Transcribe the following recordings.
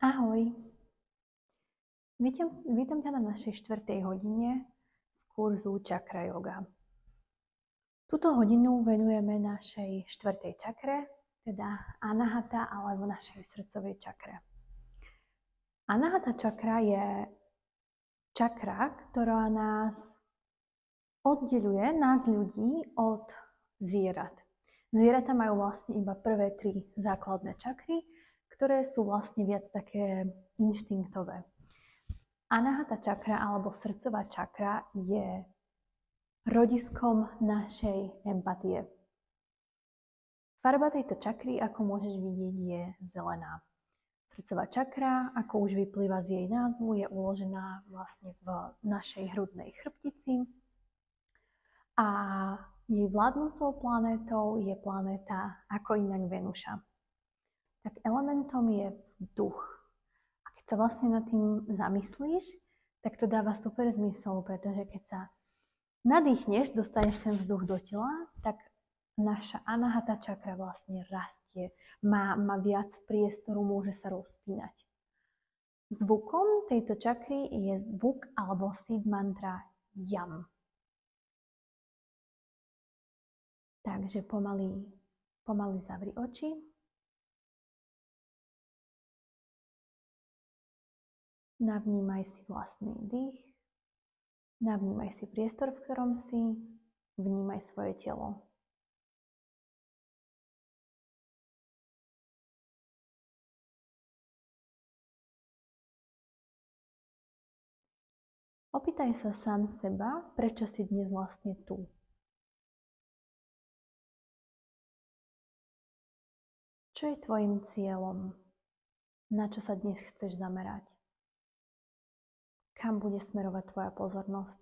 Ahoj, vítam ťa na našej 4. hodine z kurzu Čakra Yoga. Túto hodinu venujeme našej 4. čakre, teda Anahata alebo našej srdcovej čakre. Anahata čakra je čakra, ktorá nás oddeľuje, nás ľudí, od zvierat. Zvieratá majú vlastne iba prvé 3 základné čakry, ktoré sú vlastne viac také inštinktové. Anahata čakra alebo srdcová čakra je rodiskom našej empatie. Farba tejto čakry, ako môžeš vidieť, je zelená. Srdcová čakra, ako už vyplýva z jej názvu, je uložená vlastne v našej hrudnej chrbtici a jej vládnúcou planétou je planéta ako inak Venuša. Tak elementom je vzduch. A keď sa vlastne nad tým zamyslíš, tak to dáva super zmysel, pretože keď sa nadýchneš, dostaneš ten vzduch do tela, tak naša Anahata čakra vlastne rastie, má viac priestoru, môže sa rozpínať. Zvukom tejto čakry je zvuk alebo seed mantra Yam. Takže pomaly zavri oči. Navnímaj si vlastný dých. Navnímaj si priestor, v ktorom si. Vnímaj svoje telo. Opýtaj sa sám seba, prečo si dnes vlastne tu. Čo je tvojim cieľom? Na čo sa dnes chceš zamerať? Kam bude smerovať tvoja pozornosť?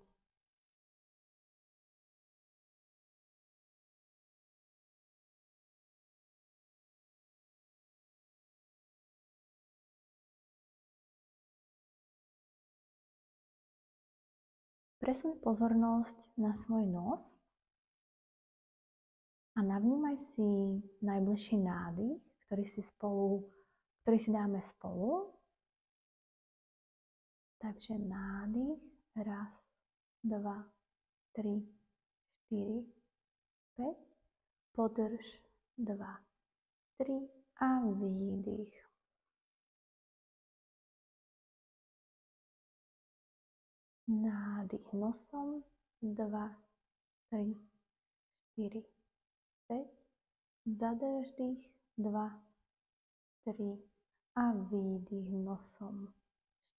Presuň pozornosť na svoj nos a navnímaj si najbližší nádych, ktorý si dáme spolu. Takže nádych, 1, 2, 3, 4, 5. Podrž, 2, 3 a výdych. Nádych nosom, 2, 3, 4, 5. Zadrž dých, 2, 3 a výdych nosom,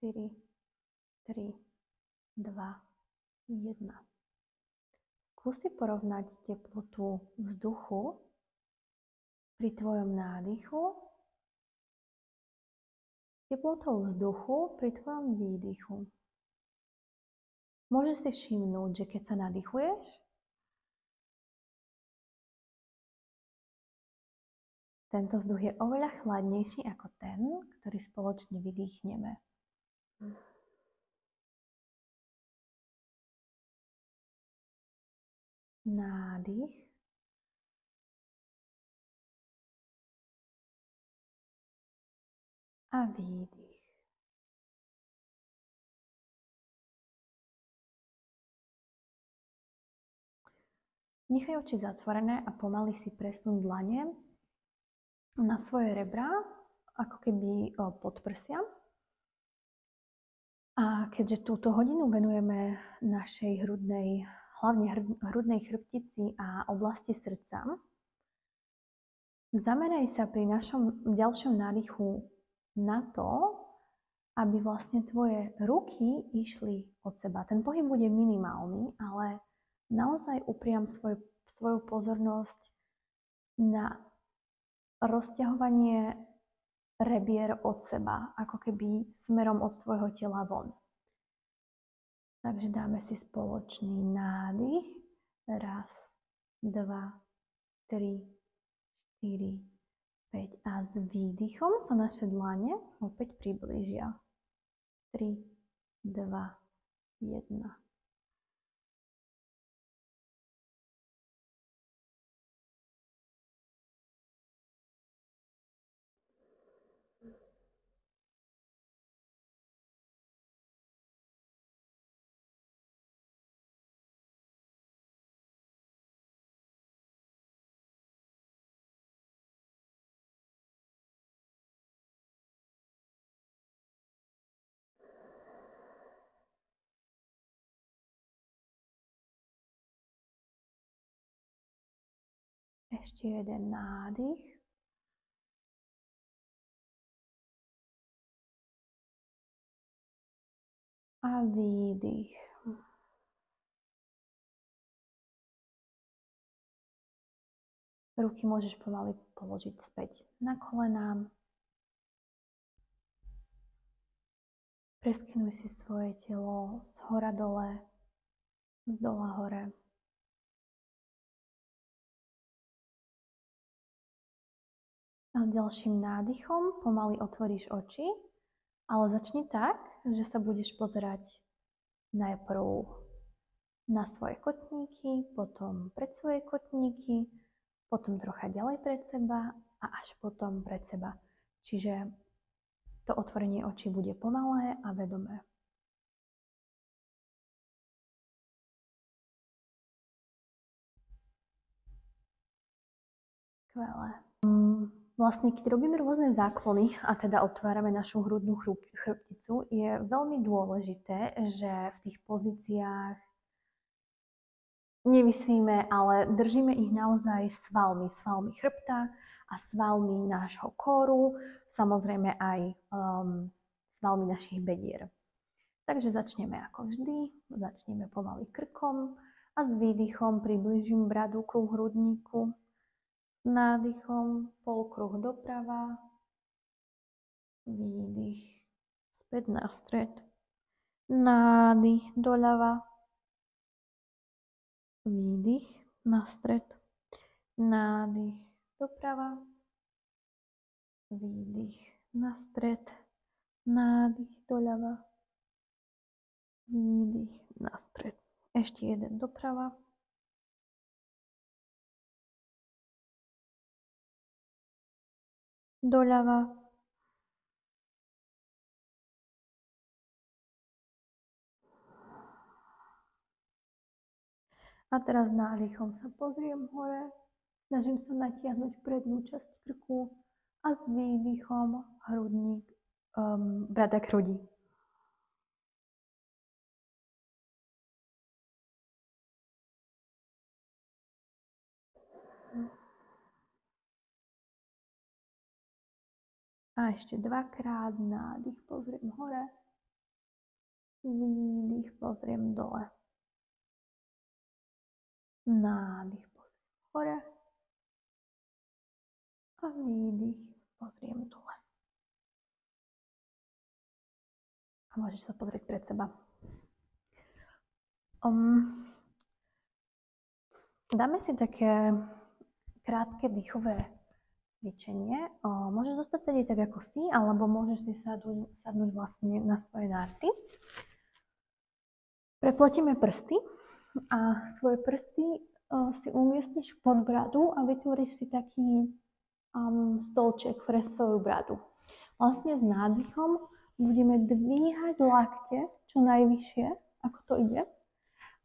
4, 3, 2, 1. Skús si porovnať teplotu vzduchu pri tvojom nádychu, teplotou vzduchu pri tvojom výdychu. Môžeš si všimnúť, že keď sa nadýchuješ, tento vzduch je oveľa chladnejší ako ten, ktorý spoločne vydýchneme. Nádych. A výdych. Nechaj oči zatvorené a pomaly si presun dlane na svoje rebra, ako keby pod prsia. A keďže túto hodinu venujeme našej hlavne hrudnej chrbtici a oblasti srdca, zameraj sa pri našom ďalšom nádychu na to, aby vlastne tvoje ruky išli od seba. Ten pohyb bude minimálny, ale naozaj upriam svoju pozornosť na rozťahovanie rebier od seba, ako keby smerom od svojho tela von. Takže dáme si spoločný nádych. 1, 2, 3, 4, 5. A s výdychom sa naše dlane opäť priblížia. 3, 2, 1. Ešte jeden nádych. A výdych. Ruky môžeš pomaly položiť späť na kolená. Preskenuj si svoje telo z hora dole, z dola hore. A s ďalším nádychom pomaly otvoríš oči, ale začni tak, že sa budeš pozerať najprv na svoje kotníky, potom pred svoje kotníky, potom trocha ďalej pred seba a až potom pred seba. Čiže to otvorenie očí bude pomalé a vedomé. Skvelé. Vlastne, keď robíme rôzne záklony a teda otvárame našu hrudnú chrbticu, je veľmi dôležité, že v tých pozíciách nevisíme, ale držíme ich naozaj svalmi chrbta a svalmi nášho kóru, samozrejme aj svalmi našich bedier. Takže začneme ako vždy, začneme pomaly krkom a s výdychom priblížim bradu ku hrudníku. Nádychom polkruh doprava, výdych späť na stred, nádych doľava, výdych na stred, nádych doprava, výdych na stred, nádych doľava, výdych na stred. Ešte jeden doprava. Doľava. A teraz nádychom sa pozriem hore. Snažím sa natiahnuť prednú časť krku a s výdychom hrudník, brada k hrudi. A ešte dvakrát nádych, pozriem hore, výdych, pozriem dole. Nádych, pozriem hore a výdych, pozriem dole. A môžeš sa pozrieť pred seba. Dáme si také krátke dýchové cvičenie. Môžeš zostať sedieť tak, ako si, alebo môžeš si sadnúť vlastne na svoje nárty. Prepletíme prsty a svoje prsty si umiestniš pod bradu a vytvoríš si taký stolček pre svoju bradu. Vlastne s nádychom budeme dvíhať lakte čo najvyššie, ako to ide.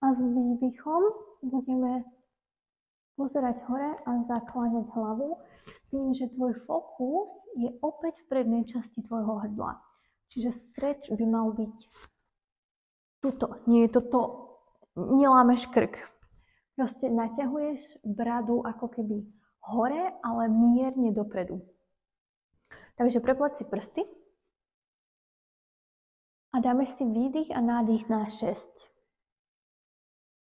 A s výdychom budeme pozerať hore a zakláňať hlavu s tým, že tvoj fokus je opäť v prednej časti tvojho hrdla. Čiže stretch by mal byť tuto. Nie je toto, nelámeš krk. Proste naťahuješ bradu ako keby hore, ale mierne dopredu. Takže prepleť si prsty a dáme si výdych a nádych na 6.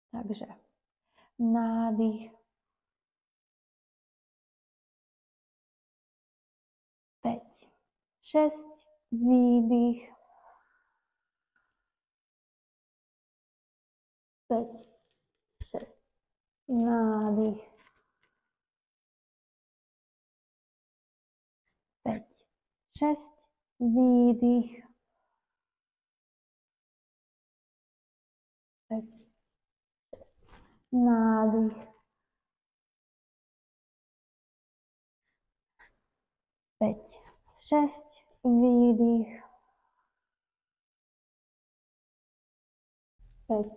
Takže nádych 5, 6, výdych 5, 6, nádych 5, 6, výdych 5, 6, nádych 5, 6, výdych 5,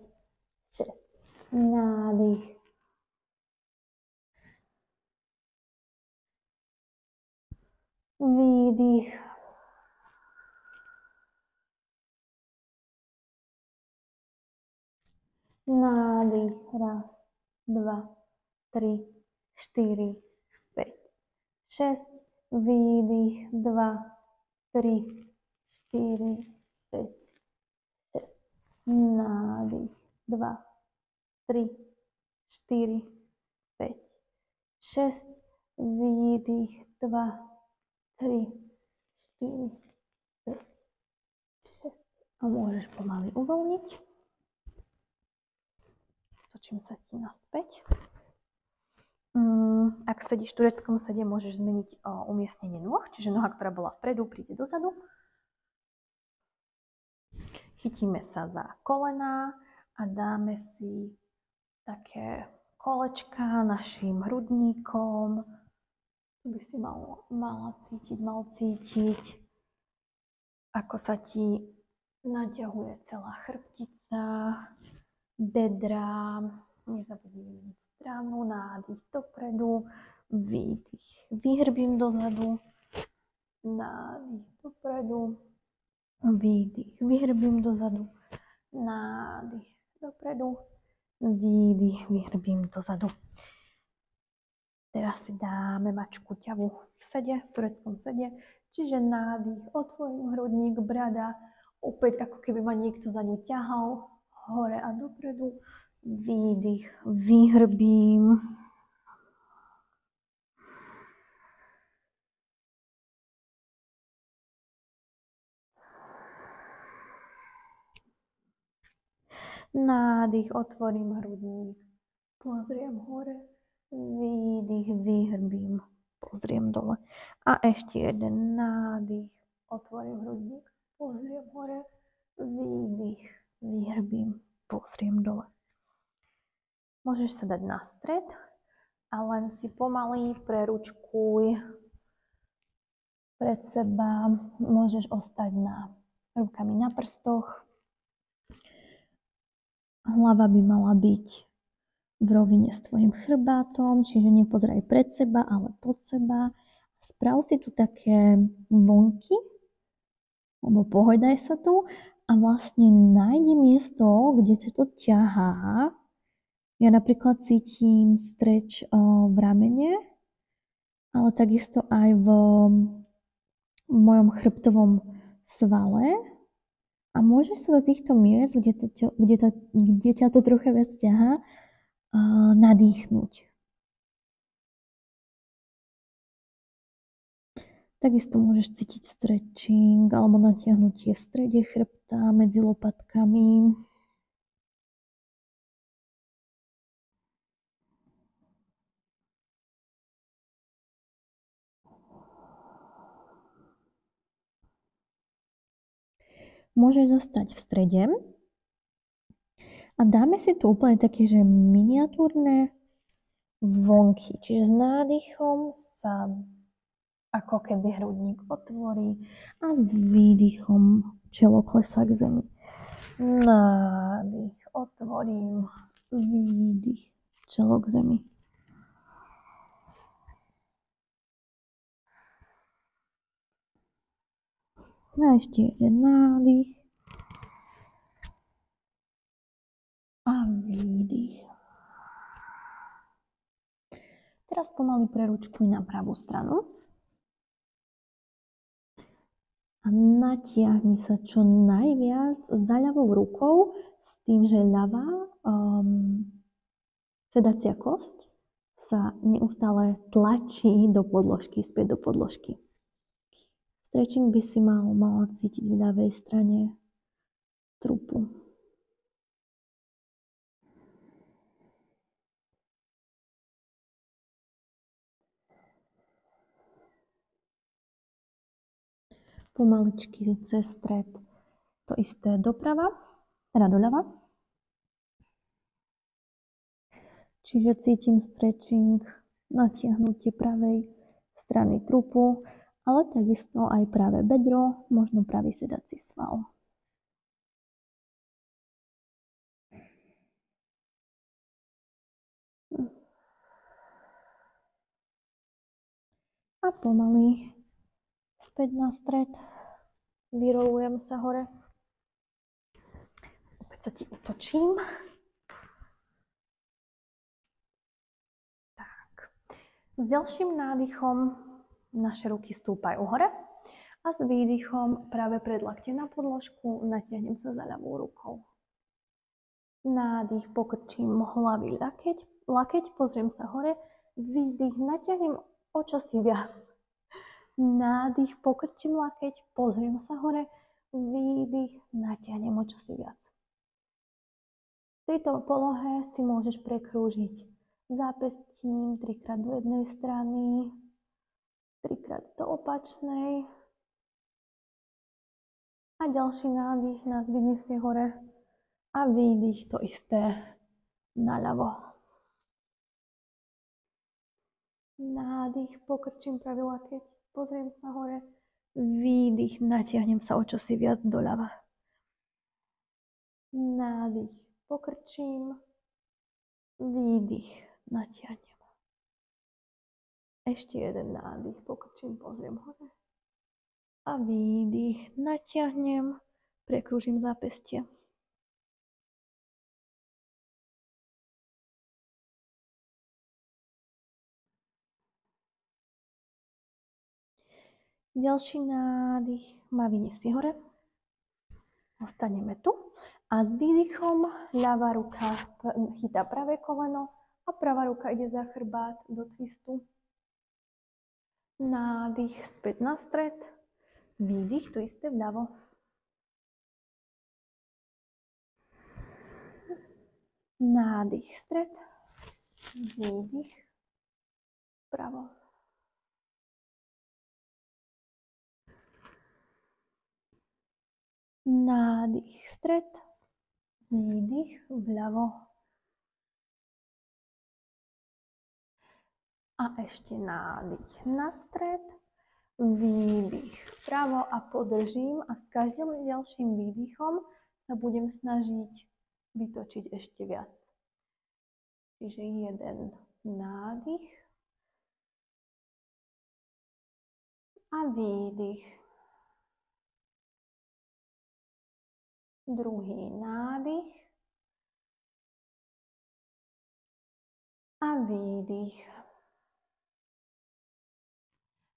6, nádych výdych 1, 2, 3, 4, 5, 6, výdych, 2, 3, 4, 5, 6, nádych, 2, 3, 4, 5, 6, výdych, 2, 3, 4, 5, 6. A môžeš pomaly uvoľniť. Točím sa ti naspäť. Ak sedíš v tureckom sede, môžeš zmeniť umiestnenie nôh, čiže noha, ktorá bola vpredu, príde dozadu. Chytíme sa za kolená a dáme si také kolečka našim hrudníkom. Tu by si mal cítiť, ako sa ti naťahuje celá chrbtica, bedrá. Nezabudni vyniť stranu, nádych dopredu, výdych, vyhrbím dozadu, nádych dopredu, výdych, vyhrbím dozadu, nádych dopredu, výdych, vyhrbím dozadu. Teraz si dáme mačku ťavu v sede, v tureckom sede, čiže nádych, otvorím hrudník, brada, opäť ako keby ma niekto za ňu ťahal, hore a dopredu, výdych, vyhrbím. Nádych, otvorím hrudník, pozriem hore, výdych, vyhrbím, pozriem dole. A ešte jeden nádych, otvorím hrudník, pozriem hore, výdych, vyhrbím, pozriem dole. Môžeš sa dať na stred a len si pomaly preručkuj pred seba. Môžeš ostať rukami na prstoch. Hlava by mala byť v rovine s tvojim chrbátom, čiže nepozeraj pred seba, ale pod seba. Sprav si tu také vlnky, alebo pohodaj sa tu a vlastne nájdi miesto, kde ťa to ťahá. Ja napríklad cítim streč v ramene, ale takisto aj v mojom chrbtovom svale. A môžeš sa do týchto miest, kde ťa to trocha viac ťahá, nadýchnuť. Takisto môžeš cítiť stretching alebo natiahnutie v strede chrbta medzi lopatkami. Môžeš zostať v strede a dáme si tu úplne také, že miniatúrne vlnky. Čiže s nádychom sa ako keby hrudník otvorí a s výdychom čelo klesá k zemi. Nádych, otvorím, výdych, čelo k zemi. A ešte jeden nádych. A výdych. Teraz pomaly preručkuj na pravú stranu. A natiahni sa čo najviac za ľavou rukou s tým, že ľavá sedacia kosť sa neustále tlačí do podložky, späť do podložky. Stretching by si mala cítiť v ľavej strane trupu. Pomaličky cez stred to isté doprava, teda doľava. Čiže cítim stretching, natiahnutie pravej strany trupu, ale takisto aj pravé bedro, možno pravý sedací sval. A pomaly späť na stred, vyrolujem sa hore. Opäť sa ti otočím. Tak. S ďalším nádychom naše ruky stúpajú hore a s výdychom práve pred lakte na podložku natiahnem sa za ľavou rukou. Nádych, pokrčím hlavy lakeť, pozriem sa hore, výdych, natiahnem o čosi viac. Nádych, pokrčím lakeť, pozriem sa hore, výdych, natiahnem o čosi viac. V tejto polohe si môžeš prekrúžiť zápestím 3-krát do jednej strany, 3-krát do opačnej a ďalší nádych nás vyniesie hore a výdych to isté naľavo. Nádych, pokrčím pravý lakeť, pozriem sa hore, výdych, natiahnem sa o čosi viac doľava. Nádych, pokrčím, výdych, natiahnem. Ešte jeden nádych, pokrčím, pozriem hore. A výdych, natiahnem, prekrúžim zápestie. Ďalší nádych ma vyniesie hore. Ostaneme tu. A s výdychom ľavá ruka chytá pravé koleno a pravá ruka ide za chrbát do twistu. Nádych späť na stred. Výdych, to isté vľavo. Nádych, stred. Výdych, vpravo. Nádych, stred. Výdych, vľavo. A ešte nádych na stred. Výdych vpravo a podržím a s každým ďalším výdychom sa budem snažiť vytočiť ešte viac. Čiže jeden nádych a výdych. Druhý nádych a výdych.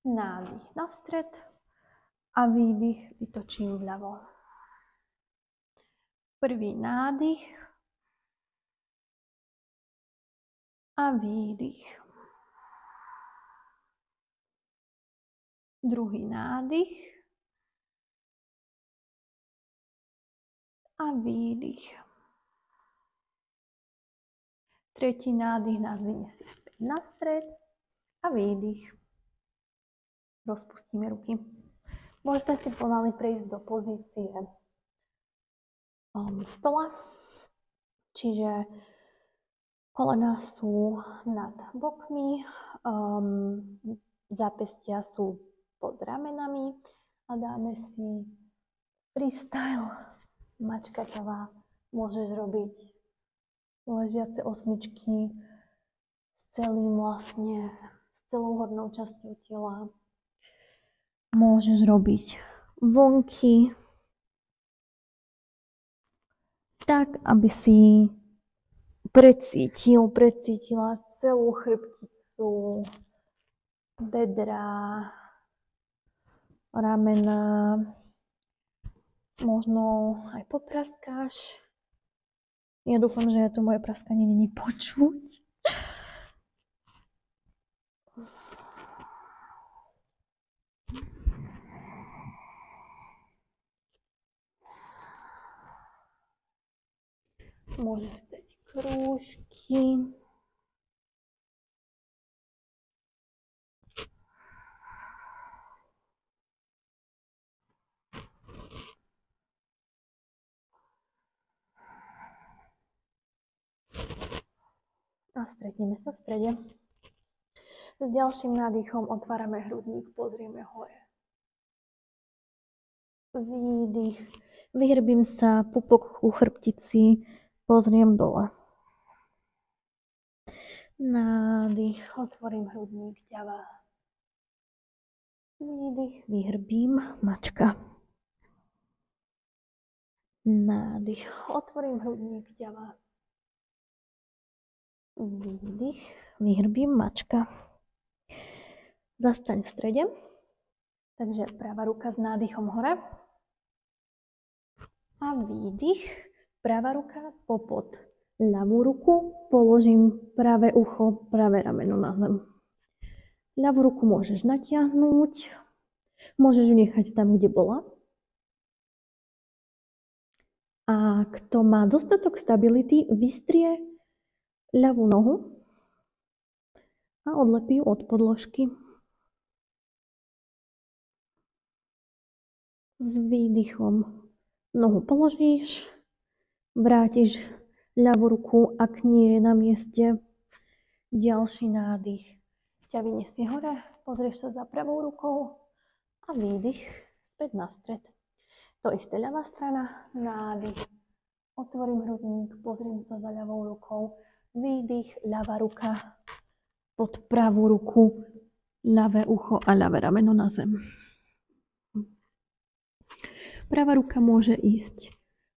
Nádych na stred a výdych vytočím vľavo. Prvý nádych a výdych. Druhý nádych a výdych. Tretí nádych nás vyniesie späť na stred a výdych. Rozpustíme ruky. Môžete si pomaly prejsť do pozície stola, čiže kolená sú nad bokmi, zápestia sú pod ramenami a dáme si freestyle mačkaťová. Môžeš robiť ležiace osmičky s celou hornou časťou tela. Môžeš robiť vlnky tak, aby si precítila celú chrbticu, bedrá, ramena, možno aj popraskáš. Ja dúfam, že to moje praskanie není počuť. Môžeš dať krúžky. A stretneme sa v strede. S ďalším nádychom otvárame hrudník, pozrieme hore. Výdych, vyhrbím sa, pupok ku chrbtici, pozriem dole. Nádych, otvorím hrudník, ťava. Výdych, vyhrbím, mačka. Nádych, otvorím hrudník, ťava. Výdych, vyhrbím, mačka. Zastaň v strede. Takže pravá ruka s nádychom hore. A výdych. Pravá ruka popod ľavú ruku. Položím pravé ucho, pravé rameno na zem. Ľavú ruku môžeš natiahnuť. Môžeš ju nechať tam, kde bola. A kto má dostatok stability, vystrie ľavú nohu a odlepí ju od podložky. S výdychom nohu položíš, vrátiš ľavú ruku, ak nie je na mieste. Ďalší nádych ťa vyniesie hore, pozrieš sa za pravou rukou a výdych späť na stred. To isté ľavá strana, nádych, otvorím hrudník, pozriem sa za ľavou rukou, výdych, ľavá ruka pod pravú ruku, ľavé ucho a ľavé rameno na zem. Pravá ruka môže ísť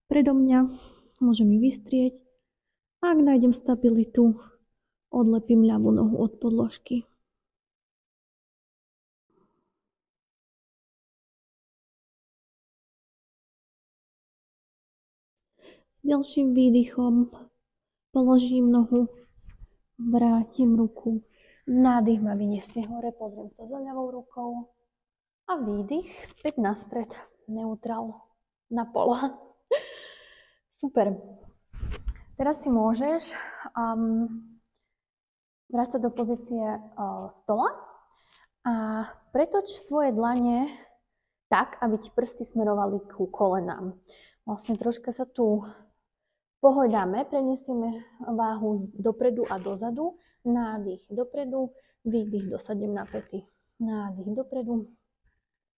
predo mňa, môžem ju vystrieť. Ak nájdem stabilitu, odlepím ľavú nohu od podložky. S ďalším výdychom položím nohu, vrátim ruku, nádych ma vyniesie hore, pozriem sa za ľavou rukou a výdych späť na stred, neutrál na pola. Super. Teraz si môžeš vrácať do pozície stola a pretoč svoje dlane tak, aby ti prsty smerovali ku kolenám. Vlastne troška sa tu pohojdáme, preniesieme váhu dopredu a dozadu, nádych dopredu, výdych, dosadnem na päty, nádych dopredu,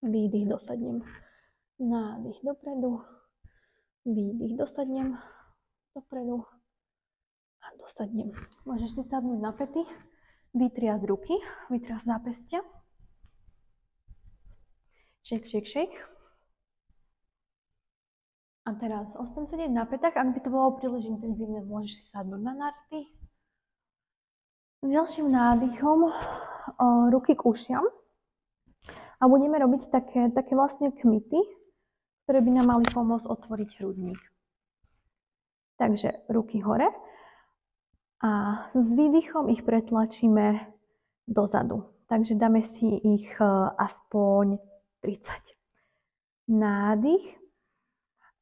výdych, dosadnem, nádych dopredu, výdych, dosadnem, dopredu a dosadnem. Môžeš si sadnúť na päty, vytriasť ruky, vytriasť zápestia, shake, shake, shake. A teraz ostaň sedieť na pätách, ak by to bolo príliš intenzívne, môžeš si sadnúť na narty. S ďalším nádychom ruky k ušiam a budeme robiť také vlastne kmity, ktoré by nám mali pomôcť otvoriť hrudník. Takže ruky hore a s výdychom ich pretlačíme dozadu. Takže dáme si ich aspoň 30. Nádych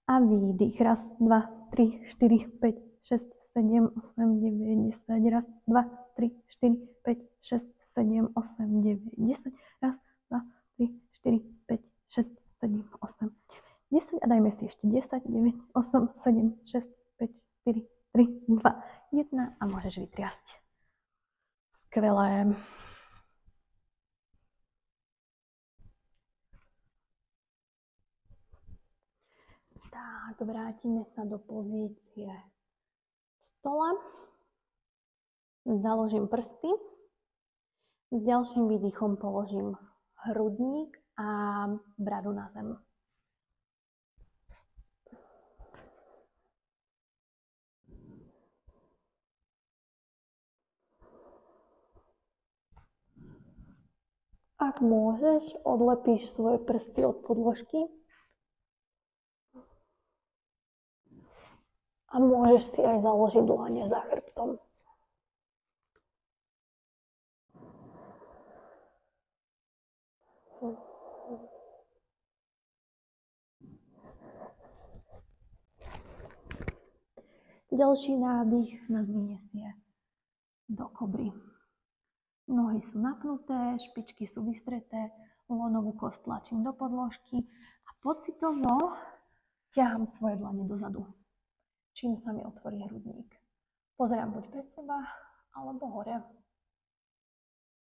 a výdych. Raz, 2, 3, 4, 5, 6, 7, 8, 9, 10. Raz, 2, 3, 4, 5, 6, 7, 8, 9, 10. Raz, 2, 3, 4, 5, 6, 7, 8, 10. A dajme si ešte 10, 9, 8, 7, 6, 5, 4, 3, 2, 1 a môžeš vytriasť. Skvelé. Tak, vrátime sa do pozície stola. Založím prsty. S ďalším výdychom položím hrudník a bradu na zem. Ak môžeš, odlepíš svoje prsty od podložky. A môžeš si aj založiť dlane za chrbtom. Ďalší nádych nás vyniesie do kobry. Nohy sú napnuté, špičky sú vystreté, lonovú kosť tlačím do podložky a pocitovo ťahám svoje dlane dozadu, čím sa mi otvorí hrudník. Pozerám buď pred seba, alebo hore.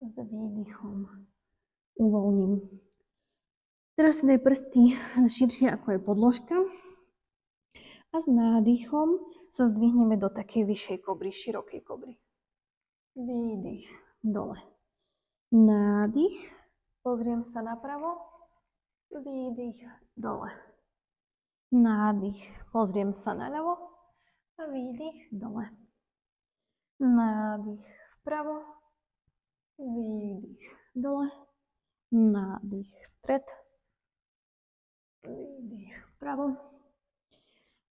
S výdychom uvoľním. Teraz si daj prsty širšie ako je podložka a s nádychom sa zdvihneme do takej vyššej kobry, širokej kobry. Výdych, dole. Nádych, pozriem sa napravo, výdych, dole. Nádych, pozriem sa naľavo a výdych, dole. Nádych, vpravo, výdych, dole. Nádych, stred. Výdych vpravo.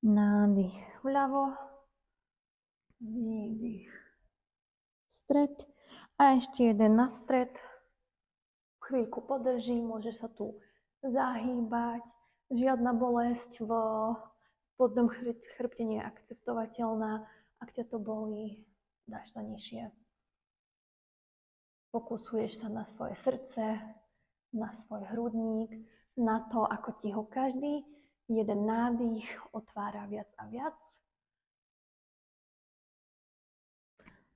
Nádych vľavo. Výdych, stred. A ešte jeden na stred. Chvíľku podrží, môže sa tu zahýbať. Žiadna bolesť v spodnom chrbte nie je akceptovateľná. Ak ťa to bolí, dáš sa nižšie. Fokusuješ sa na svoje srdce, na svoj hrudník, na to, ako ti ho každý jeden nádych otvára viac a viac.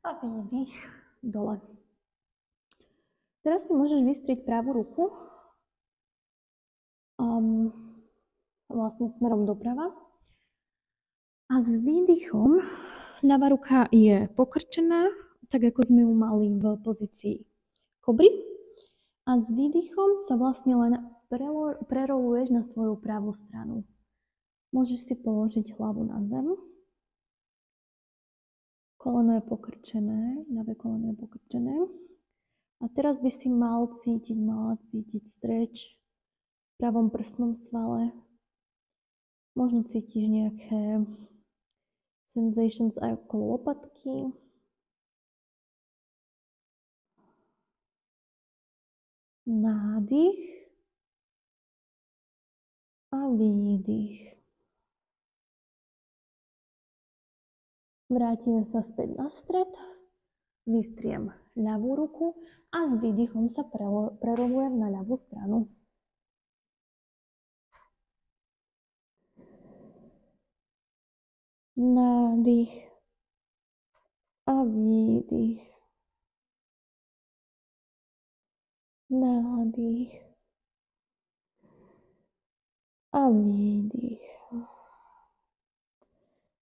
A výdych dole. Teraz si môžeš vystrieť pravú ruku vlastne smerom doprava. A s výdychom ľavá ruka je pokrčená, tak ako sme ju mali v pozícii kobry. A s výdychom sa vlastne len preroluješ na svoju pravú stranu. Môžeš si položiť hlavu na zem. Koleno je pokrčené, ľavé koleno je pokrčené. A teraz by si mala cítiť stretch v pravom prstnom svale. Možno cítiš nejaké sensations aj okolo lopatky. Nádych a výdych. Vrátime sa späť na stred. Vystriem ľavú ruku a s výdychom sa prerolujem na ľavú stranu. Nádych a výdych. Nádych a výdych.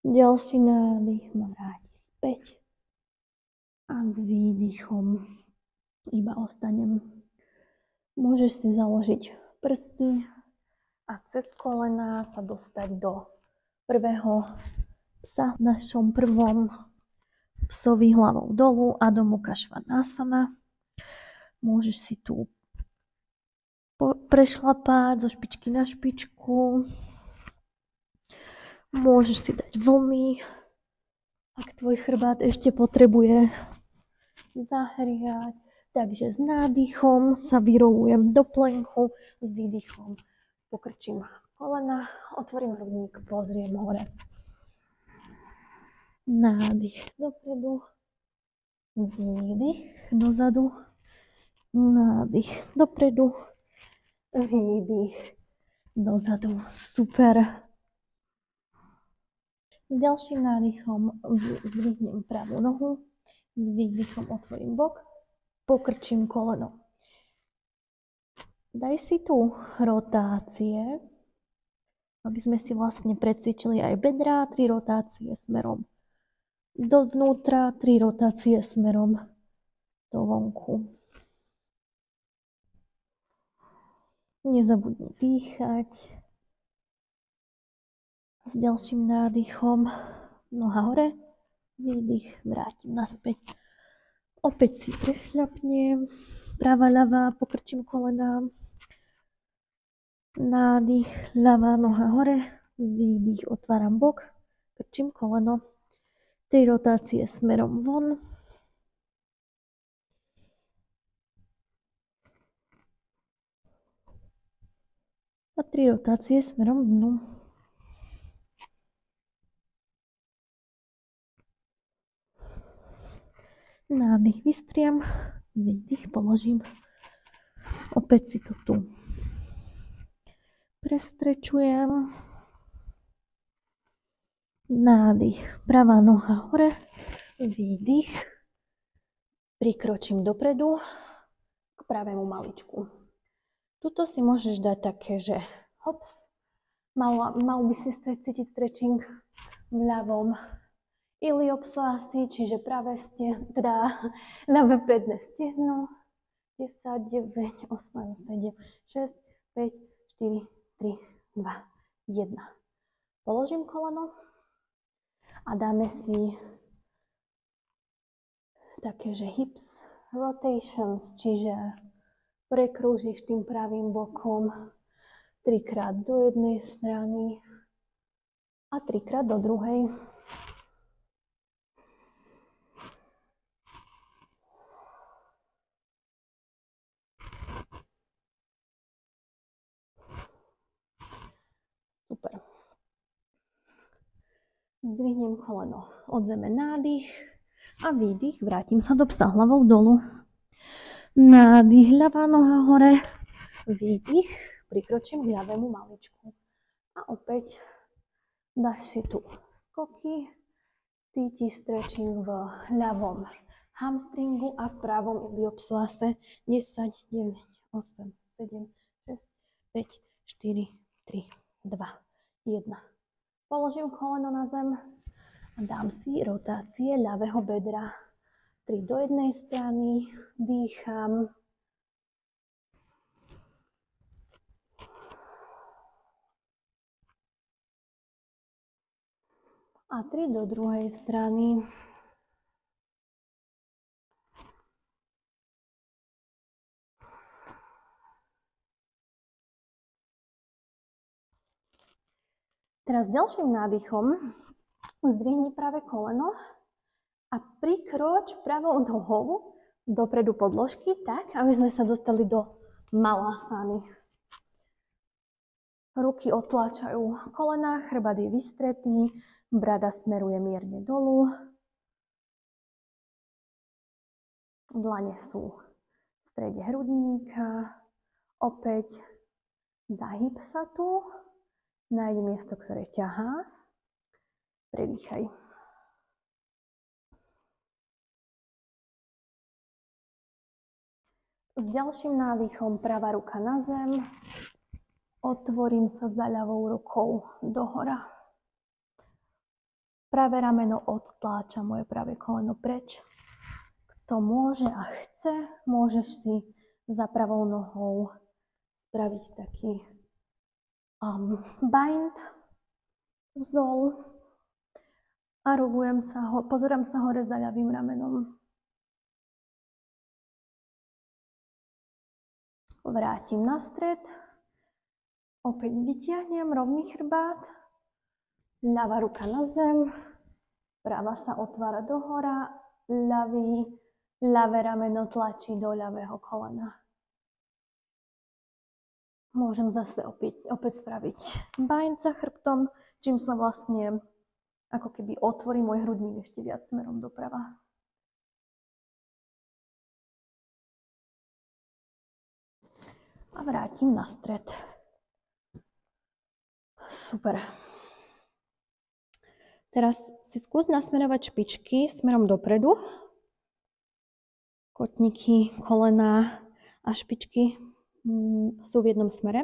Ďalší nádych ma vráti späť a s výdychom iba ostanem. Môžeš si založiť prsty a cez kolená sa dostať do prvého psa v našom prvom psovi hlavou dolu, Adho Mukha Svanasana. Môžeš si tu prešlapať zo špičky na špičku. Môžeš si dať vlny, ak tvoj chrbát ešte potrebuje zahriať. Takže s nádychom sa vyrolujem do plenchu, s výdychom pokrčím kolena, otvorím hrudník, pozriem hore. Nádych dopredu, výdych dozadu, nádych dopredu, výdych dozadu. Super. S ďalším nádychom zdvihnem pravú nohu, s výdychom otvorím bok, pokrčím koleno. Daj si tu rotácie, aby sme si vlastne precvičili aj bedrá, 3 rotácie smerom dovnútra, 3 rotácie smerom do vonku. Nezabudni dýchať. S ďalším nádychom noha hore, výdych, vrátim naspäť. Opäť si prešľapnem, práva, ľavá, pokrčím kolená. Nádych, ľavá noha hore, výdych, otváram bok, krčím koleno. 3 rotácie smerom von. A 3 rotácie smerom dnu. Nádych vystriem, výdych položím. Opäť si to tu prestrečujem. Nádych, pravá noha hore, výdych. Prikročím dopredu k pravému maličku. Tuto si môžeš dať také, že hops, mal by si cítiť stretching v ľavom iliopsoasi, čiže ľavé predné stehno. 10, 9, 8, 7, 6, 5, 4, 3, 2, 1. Položím koleno a dáme si také, že hips rotations, čiže Prekrúžiš tým pravým bokom 3-krát do jednej strany a 3-krát do druhej. Super. Zdvihnem koleno od zeme, nádych a výdych. Vrátim sa do psa hlavou dolu. Nádych, ľavá noha hore. Výdych, prikročím k ľavému maličku. A opäť dáš si tu skoky. Cítiš stretching v ľavom hamstringu a v pravom iliopsoase. 10, 9, 8, 7, 6, 5, 4, 3, 2, 1. Položím koleno na zem a dám si rotácie ľavého bedra. 3 do jednej strany, dýcham. A 3 do druhej strany. Teraz ďalším nádychom zdvihni pravé koleno a prikroč pravou nohou dopredu podložky tak, aby sme sa dostali do malasany. Ruky otláčajú kolena, chrbát je vystretý, brada smeruje mierne dolu. Dlane sú v strede hrudníka. Opäť zahyb sa tu. Nájdi miesto, ktoré ťahá. Predýchaj. S ďalším nádychom pravá ruka na zem. Otvorím sa za ľavou rukou dohora. Pravé rameno odtláča moje pravé koleno preč. Kto môže a chce, môžeš si za pravou nohou spraviť taký bind, uzol a pozerám sa hore za ľavým ramenom. Vrátim na stred, opäť vytiahnem rovný chrbát, ľavá ruka na zem, práva sa otvára dohora, ľavé rameno tlačí do ľavého kolena. Môžem zase opäť spraviť bind za chrbtom, čím sa vlastne ako keby otvorí môj hrudník ešte viac smerom doprava. A vrátim na stred. Super. Teraz si skús nasmerovať špičky smerom dopredu. Kotníky, kolená a špičky sú v jednom smere.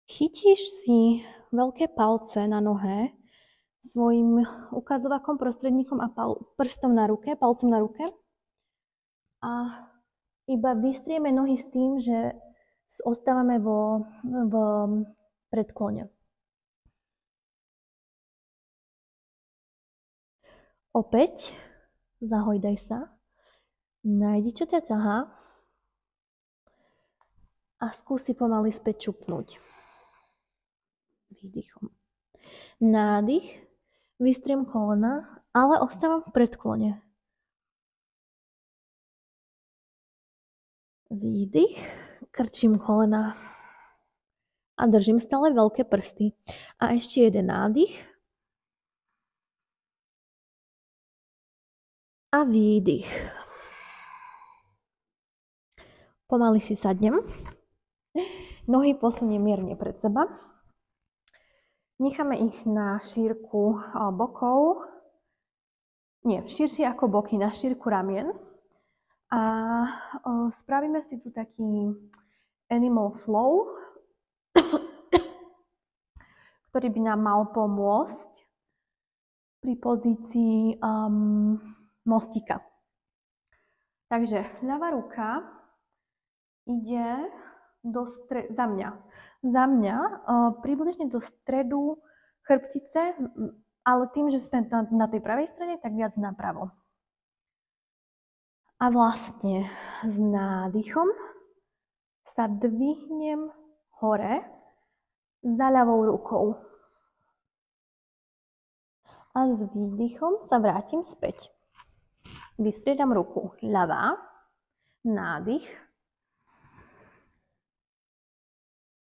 Chytíš si veľké palce na nohe svojim ukazovakom, prostredníkom a prstom na ruke, palcom na ruke. A iba vystrieme nohy s tým, že ostávame v predklone. Opäť zahojdaj sa. Nájdi, čo ťa ťahá. A skúsi pomaly späť čupnúť. S výdychom. Nádych, vystriem kolena, ale ostávam v predklone. Výdych, krčím kolena a držím stále veľké prsty. A ešte jeden nádych. A výdych. Pomaly si sadnem. Nohy posuniem mierne pred seba. Necháme ich na šírku bokov. Nie, širšie ako boky, na šírku ramien. A spravíme si tu taký animal flow, ktorý by nám mal pomôcť pri pozícii mostíka. Takže ľavá ruka ide za mňa približne do stredu chrbtice, ale tým, že sme na tej pravej strane, tak viac napravo. A vlastne s nádychom sa dvihnem hore za ľavou rukou. A s výdychom sa vrátim späť. Vystriedam ruku. Ľavá, nádych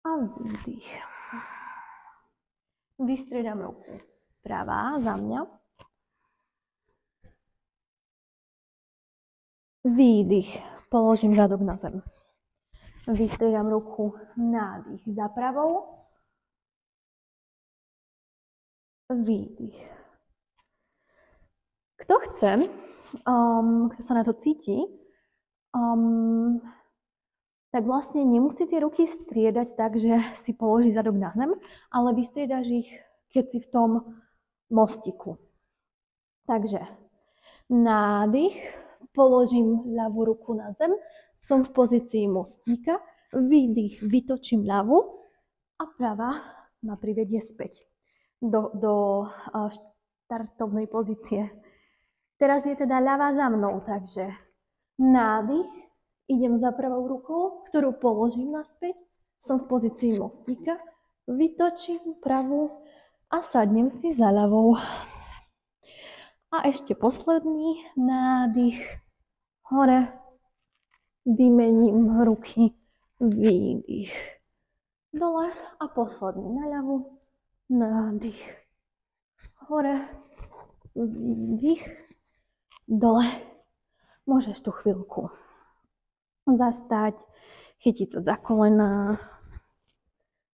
a výdych. Vystriedam ruku. Pravá za mňa. Výdych. Položím zadok na zem. Vystriedam ruku. Nádych za pravou. Výdych. Kto chce, kto sa na to cíti, tak vlastne nemusí tie ruky striedať tak, že si položí zadok na zem, ale vystriedaš ich, keď si v tom mostiku. Takže nádych, položím ľavú ruku na zem, som v pozícii mostíka, výdych, vytočím ľavú a pravá ma privedie späť do štartovnej pozície. Teraz je teda ľavá za mnou, takže nádych, idem za pravou rukou, ktorú položím naspäť, som v pozícii mostíka, vytočím pravú a sadnem si za ľavou. A ešte posledný nádych, hore, vymením ruky, výdych, dole a posledný na ľavú, nádych, hore, výdych, dole. Môžeš tu chvíľku zastať, chytiť sa za kolená,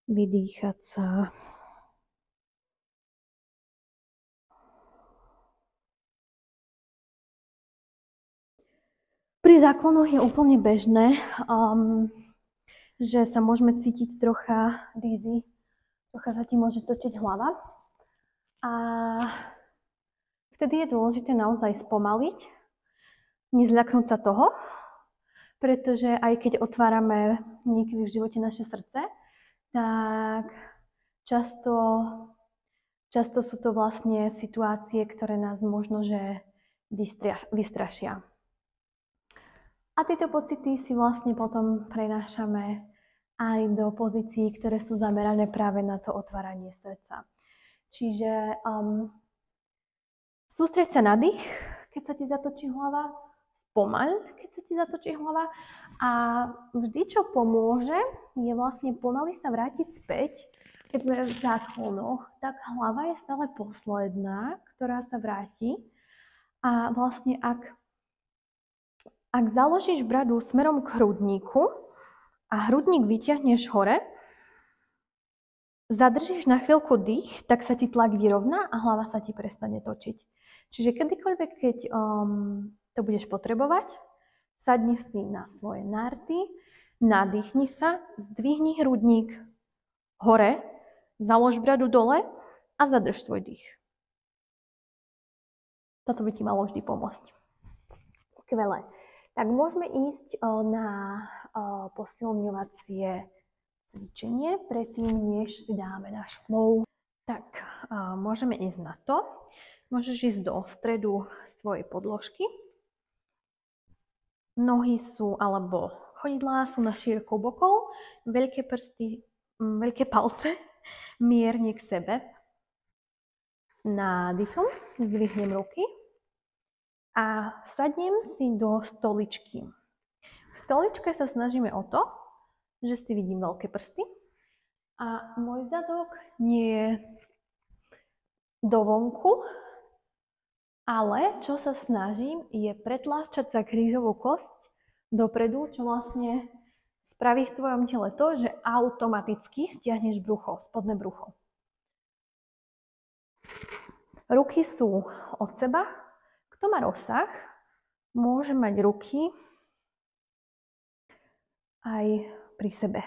vydýchať sa. Pri záklonoch je úplne bežné, že sa môžeme cítiť trocha dizzy, trocha sa ti môže točiť hlava. A vtedy je dôležité naozaj spomaliť, nezľaknúť sa toho, pretože aj keď otvárame niekedy v živote naše srdce, tak často sú to vlastne situácie, ktoré nás možno že vystrašia. A tieto pocity si vlastne potom prenášame aj do pozícií, ktoré sú zamerané práve na to otváranie srdca. Čiže sústreď sa na dých, keď sa ti zatočí hlava, spomaľ, keď sa ti zatočí hlava a vždy, čo pomôže, je vlastne pomaly sa vrátiť späť. Keď sme v záklonoch, tak hlava je stále posledná, ktorá sa vráti a vlastne ak založíš bradu smerom k hrudníku a hrudník vyťahneš hore, zadržíš na chvíľku dých, tak sa ti tlak vyrovná a hlava sa ti prestane točiť. Čiže kedykoľvek, keď to budeš potrebovať, sadni si na svoje nárty, nadýchni sa, zdvihni hrudník hore, založ bradu dole a zadrž svoj dých. Toto by ti malo vždy pomôcť. Skvelé. Tak môžeme ísť na posilňovacie cvičenie, predtým, než si dáme náš flow. Tak, môžeme ísť na to. Môžeš ísť do stredu svojej podložky. Nohy sú, alebo chodidlá sú na šírku bokov, veľké prsty, veľké palce mierne k sebe. Nádychom zdvihnem ruky a sadnem si do stoličky. V stoličke sa snažíme o to, že si vidím veľké prsty a môj zadok nie je dovonku, ale čo sa snažím je pretláčať sa krížovú kosť dopredu, čo vlastne spraví v tvojom tele to, že automaticky stiahneš brucho, spodné brucho. Ruky sú od seba. Kto má rozsah, môže mať ruky aj pri sebe.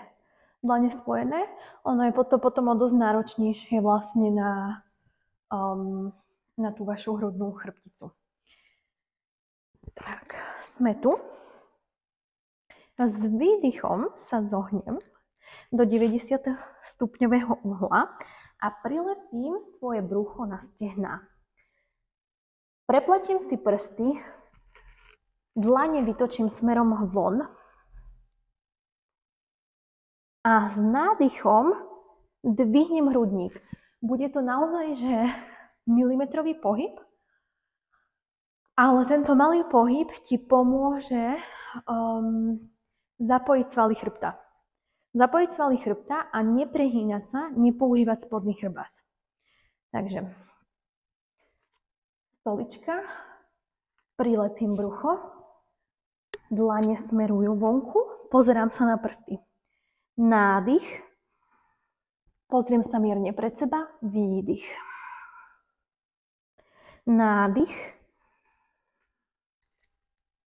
Dlane spojené. Ono je potom o dosť náročnejšie vlastne na tú vašu hrudnú chrbticu. Tak, sme tu. S výdychom sa zohnem do 90 stupňového uhla a prilepím svoje brucho na stehná. Prepletím si prsty, dlane vytočím smerom von A s nádychom dvihnem hrudník. Bude to naozaj, že milimetrový pohyb, ale tento malý pohyb ti pomôže zapojiť svaly chrbta. Zapojiť svaly chrbta a neprehýnať sa, nepoužívať spodný chrbát. Takže stolička, prilepím brucho, dlane smerujú vonku, pozerám sa na prsty. Nádych, pozriem sa mierne pred seba, výdych. Nádych,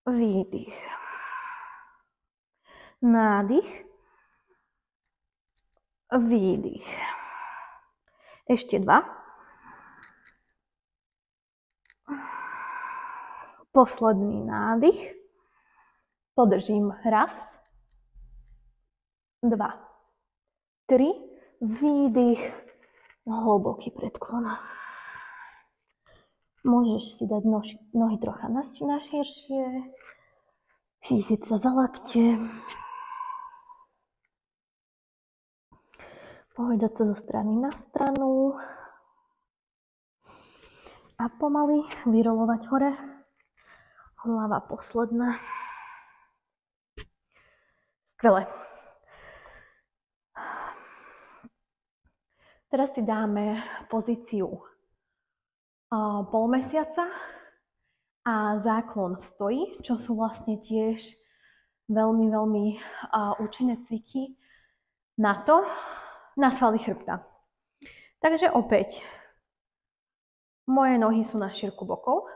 výdych. Nádych, výdych. Ešte 2. Posledný nádych. Podržím 1, 2, 3. Výdych. Hlboký predklon. Môžeš si dať nohy trocha na širšie. Chytiť sa za lakte. Pohydať sa zo strany na stranu. A pomaly vyrolovať hore. Hlava posledná. Skvelé. Teraz si dáme pozíciu polmesiaca a záklon v stoji, čo sú vlastne tiež veľmi účinné cviky na svaly chrbta. Takže opäť, moje nohy sú na šírku bokov,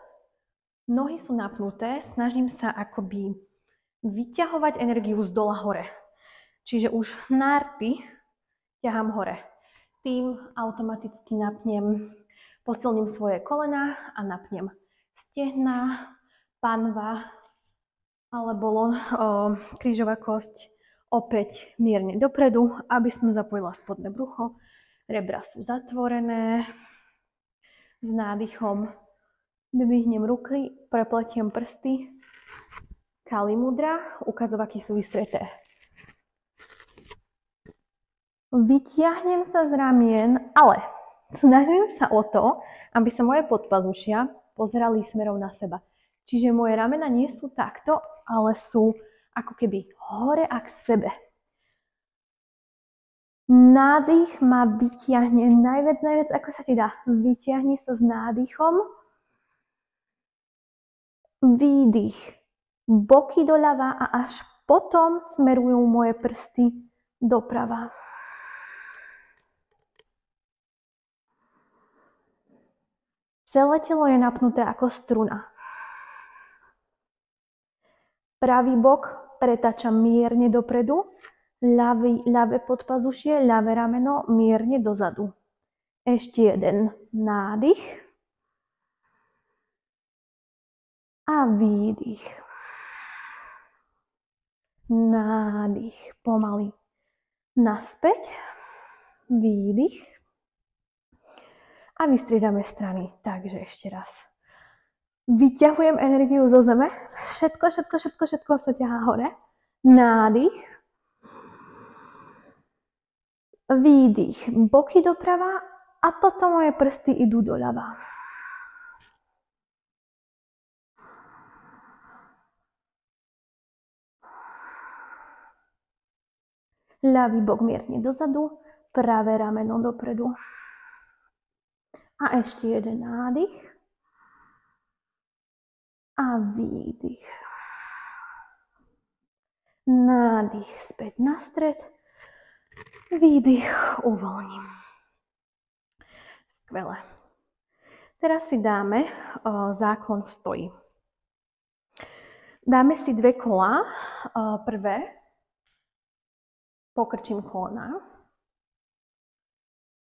nohy sú napnuté, snažím sa akoby vyťahovať energiu z dola hore. Čiže už nárty ťahám hore. Tým automaticky posilním svoje kolená a napnem stehná, panva alebo krížová kosť opäť mierne dopredu, aby som zapojila spodné brucho. Rebra sú zatvorené. S nádychom dvihnem ruky, prepletiem prsty. Kali mudra, ukazovaky sú vystreté. Vytiahnem sa z ramien, ale snažím sa o to, aby sa moje podpazušia pozerali smerom na seba. Čiže moje ramena nie sú takto, ale sú ako keby hore a k sebe. Nádych ma vytiahne najviac, ako sa ti dá. Vytiahni sa s nádychom. Výdych. Boky doľava a až potom smerujú moje prsty doprava. Celé telo je napnuté ako struna. Pravý bok pretáčam mierne dopredu, ľavé podpazušie, ľavé rameno mierne dozadu. Ešte jeden nádych a výdych. Nádych, pomaly. Naspäť, výdych. A vystriedame strany. Takže ešte raz. Vyťahujem energiu zo zeme. Všetko sa ťahá hore. Nádych. Výdych. Boky doprava a potom moje prsty idú doľava. Ľavý bok mierne dozadu, pravé rameno dopredu. A ešte jeden nádych. A výdych. Nádych späť na stred. Výdych uvoľním. Skvelé. Teraz si dáme záklon v stoji. Dáme si 2 kolá. Prvé pokrčím kolena,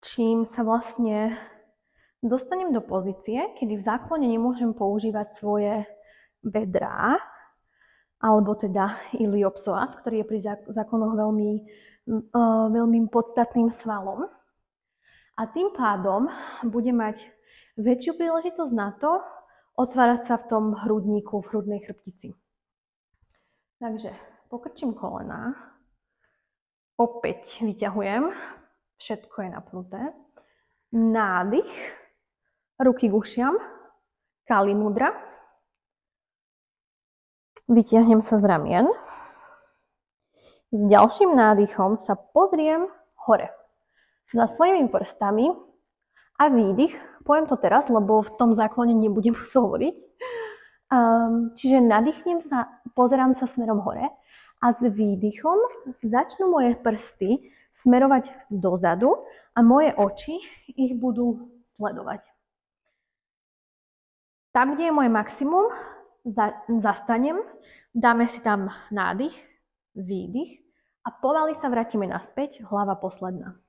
čím sa vlastne dostanem do pozície, kedy v záklone nemôžem používať svoje bedrá, alebo teda iliopsoas, ktorý je pri záklonoch veľmi podstatným svalom. A tým pádom budem mať väčšiu príležitosť na to otvárať sa v tom hrudníku, v hrudnej chrbtici. Takže pokrčím kolená, Opäť vyťahujem. Všetko je napnuté. Nádych. Ruky k ušiam. Kali mudra. Vytiahnem sa z ramien. S ďalším nádychom sa pozriem hore. Za svojimi prstami a výdych. Poviem to teraz, lebo v tom záklone nebudem hovoriť. Čiže nadýchnem sa, pozerám sa smerom hore a s výdychom začnú moje prsty smerovať dozadu a moje oči ich budú sledovať. Tam, kde je moje maximum, zastanem, dáme si tam nádych, výdych a pomaly sa vrátime naspäť, hlava posledná.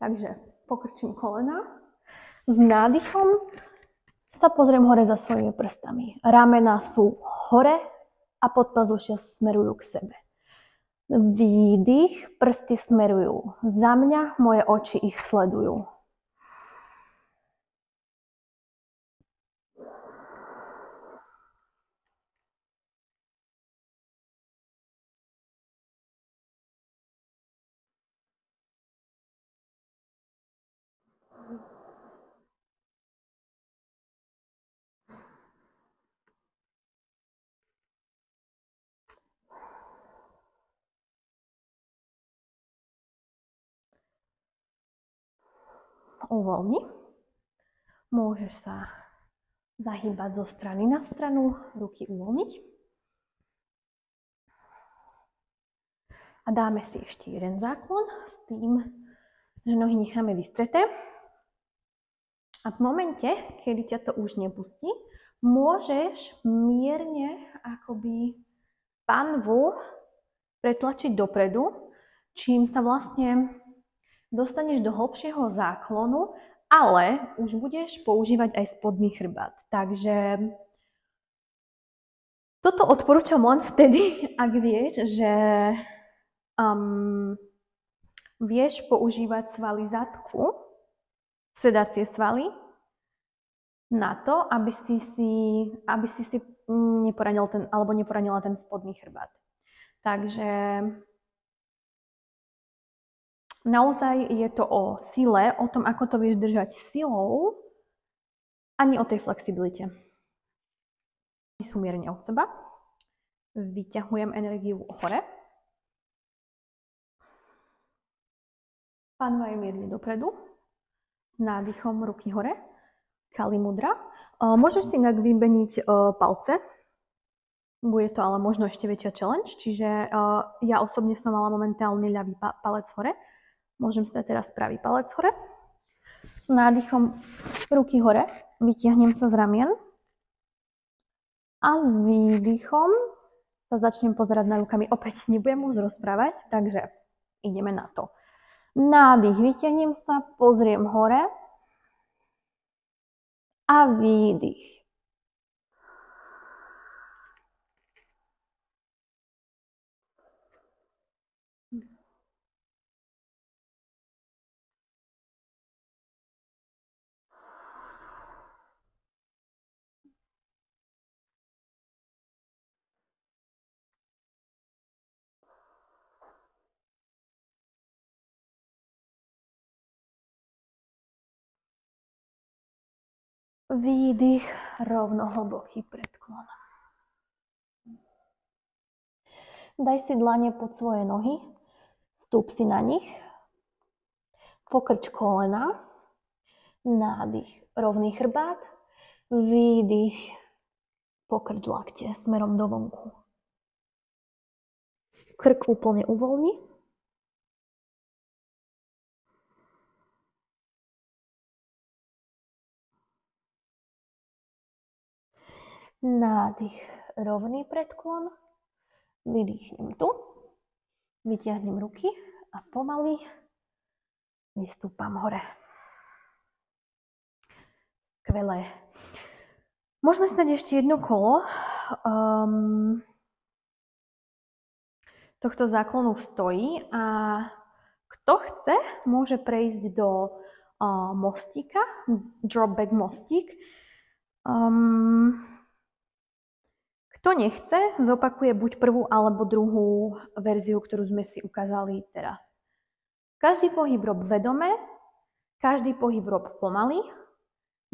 Takže pokrčím kolena, s nádychom sa pozriem hore za svojimi prstami. Ramena sú hore a podpazušia smerujú k sebe. Výdych, prsty smerujú za mňa, moje oči ich sledujú. Uvoľni. Môžeš sa zahýbať zo strany na stranu, ruky uvoľniť. A dáme si ešte jeden záklon s tým, že nohy necháme vystreté. A v momente, kedy ťa to už nepustí, môžeš mierne akoby panvu pretlačiť dopredu, čím sa vlastne dostaneš do hlbšieho záklonu, ale už budeš používať aj spodný chrbát. Takže toto odporúčam len vtedy, ak vieš, že vieš používať svaly zadku, sedacie svaly, na to, aby si neporanil alebo neporanila ten spodný chrbát. Takže naozaj je to o sile, o tom, ako to vieš držať silou, ani o tej flexibilite. Sú mierne od seba. Vyťahujem energiu hore. Panva je mierne dopredu. S nádychom ruky hore. Kali mudra. Môžeš si inak vybeniť palce. Bude to ale možno ešte väčšia challenge, čiže ja osobne som mala momentálne ľavý palec hore. Môžem si dať teraz pravý palec hore. S nádychom ruky hore, vytiahnem sa z ramien. A s výdychom sa začnem pozerať na rukami. Opäť nebudem už rozprávať, takže ideme na to. Nádych, vytiahnem sa, pozriem hore. A výdych. Výdych, rovno hlboký predklon. Daj si dlane pod svoje nohy, stúp si na nich, pokrč kolena, nádych, rovný chrbát, výdych, pokrč lakte smerom do vonku. Krk úplne uvoľni. Nádych, rovný predklon, vydýchnem tu, vyťahnem ruky a pomaly vystúpam hore. Skvelé. Môžeme si dať ešte jedno kolo tohto záklonu v stoji a kto chce, môže prejsť do mostíka, drop back mostík. Kto nechce, zopakuje buď prvú alebo druhú verziu, ktorú sme si ukázali teraz. Každý pohyb rob vedome, každý pohyb rob pomaly,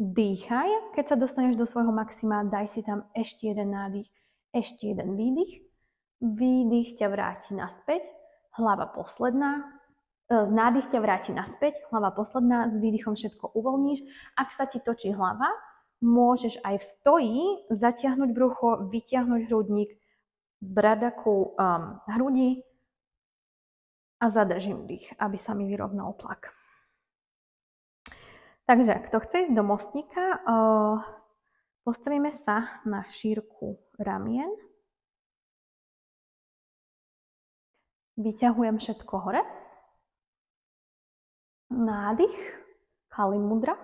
dýchaj, keď sa dostaneš do svojho maxima, daj si tam ešte jeden nádych, ešte jeden výdych, výdych ťa vráti naspäť, hlava posledná, nádych ťa vráti naspäť, hlava posledná, s výdychom všetko uvoľníš. Ak sa ti točí hlava, môžeš aj v stoji zatiahnuť brucho, vytiahnuť hrudník, brada ku hrudi a zadržím dých, aby sa mi vyrovnal tlak. Takže, kto chce ísť do mostíka, postavíme sa na šírku ramien. Vyťahujem všetko hore. Nádych, Kali mudra.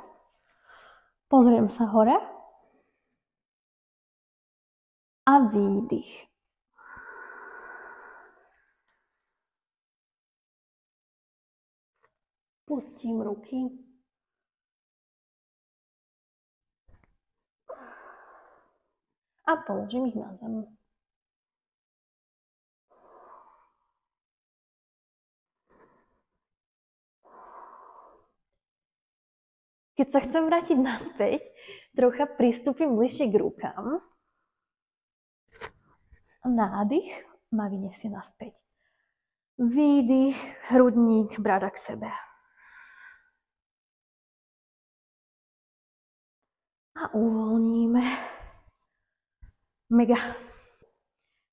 Pozriem sa hore. A výdych. Pustím ruky. A položím ich na zem. Keď sa chcem vrátiť naspäť, trocha pristúpim bližšie k rukám. Nádych ma vyniesie naspäť. Výdych, hrudník, brada k sebe. A uvoľníme. Mega.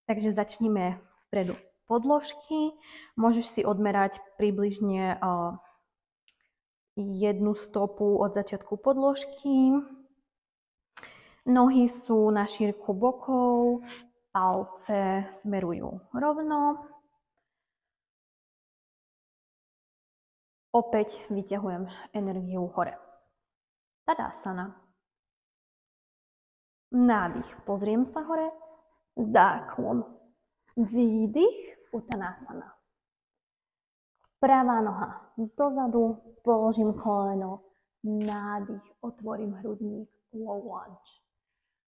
Takže začníme vpredu podložky. Môžeš si odmerať približne jednu stopu od začiatku podložky. Nohy sú na šírku bokov, palce smerujú rovno. Opäť vyťahujem energiu hore. Tadasana. Nádych, pozriem sa hore, záklon. Výdych, Uttanasana. Pravá noha dozadu, položím koleno, nádych, otvorím hrudník, low lunge.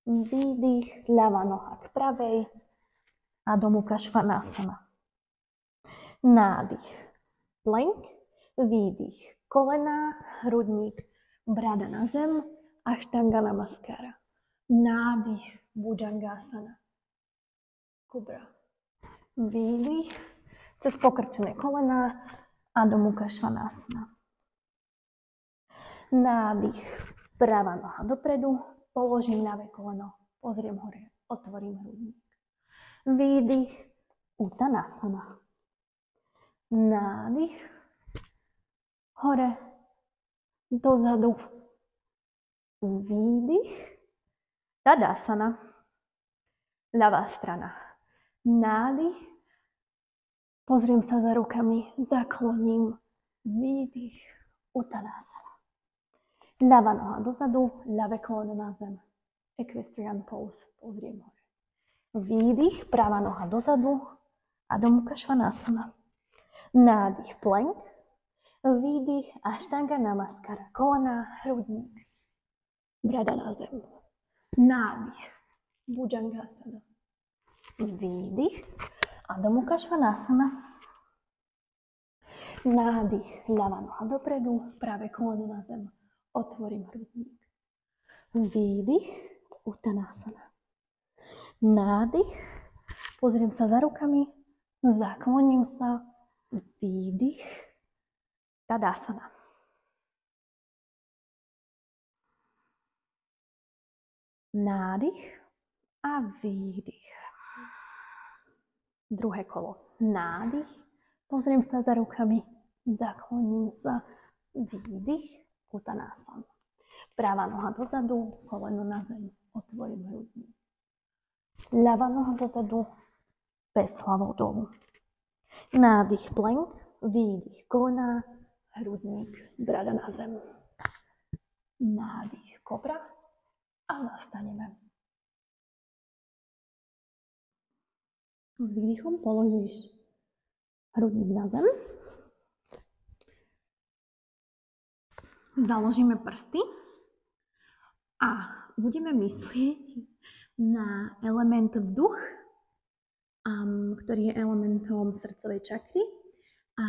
Výdych, ľavá noha k pravej, Adho Mukha Svanasana. Nádych, plank, výdych, kolena, hrudník, brada na zem, Ashtanga Namaskara. Nádych, Bhujangasana. Kobra. Výdych, cez pokrčené kolena, Adho Mukha Svanasana. Nádych, pravá noha dopredu, položím ľavé koleno, pozriem hore, otvorím hrudník. Výdych, Uttanasana. Nádych, hore, dozadu. Výdych, Tadasana. Ľavá strana. Nádych, pozriem sa za rukami, zakloním. Výdych, Uttanasana. Ľavá noha dozadu, ľavé koleno na zem. Equestrian pose, pozriem hore. Výdych, pravá noha dozadu, Adho Mukha Svanasana. Nádych, plank. Výdych, Ashtanga Namaskara. Kolena, hrudník, brada na zem. Nádych, Bhujangasana. Výdych, Adho Mukha Svanasana. Nádych, ľavá noha dopredu, pravé koleno na zem. Otvorím hrudník. Výdych, Uttanasana. Nádych, pozriem sa za rukami, zakloním sa. Výdych, Tadasana. Nádych a výdych. Druhé kolo. Nádych, pozriem sa za rukami, zakloním sa. Výdych, Uttanasana. Pravá noha dozadu, koleno na zem, otvorím hrudník. Ľavá noha dozadu, bez hlavou dolu. Nádych, plank, výdych, kolena, hrudník, brada na zem. Nádych, kobra a zastaneme. S výdychom položíš hrudník na zem. Založíme prsty a budeme myslieť na element vzduch, ktorý je elementom srdcovej čakry. A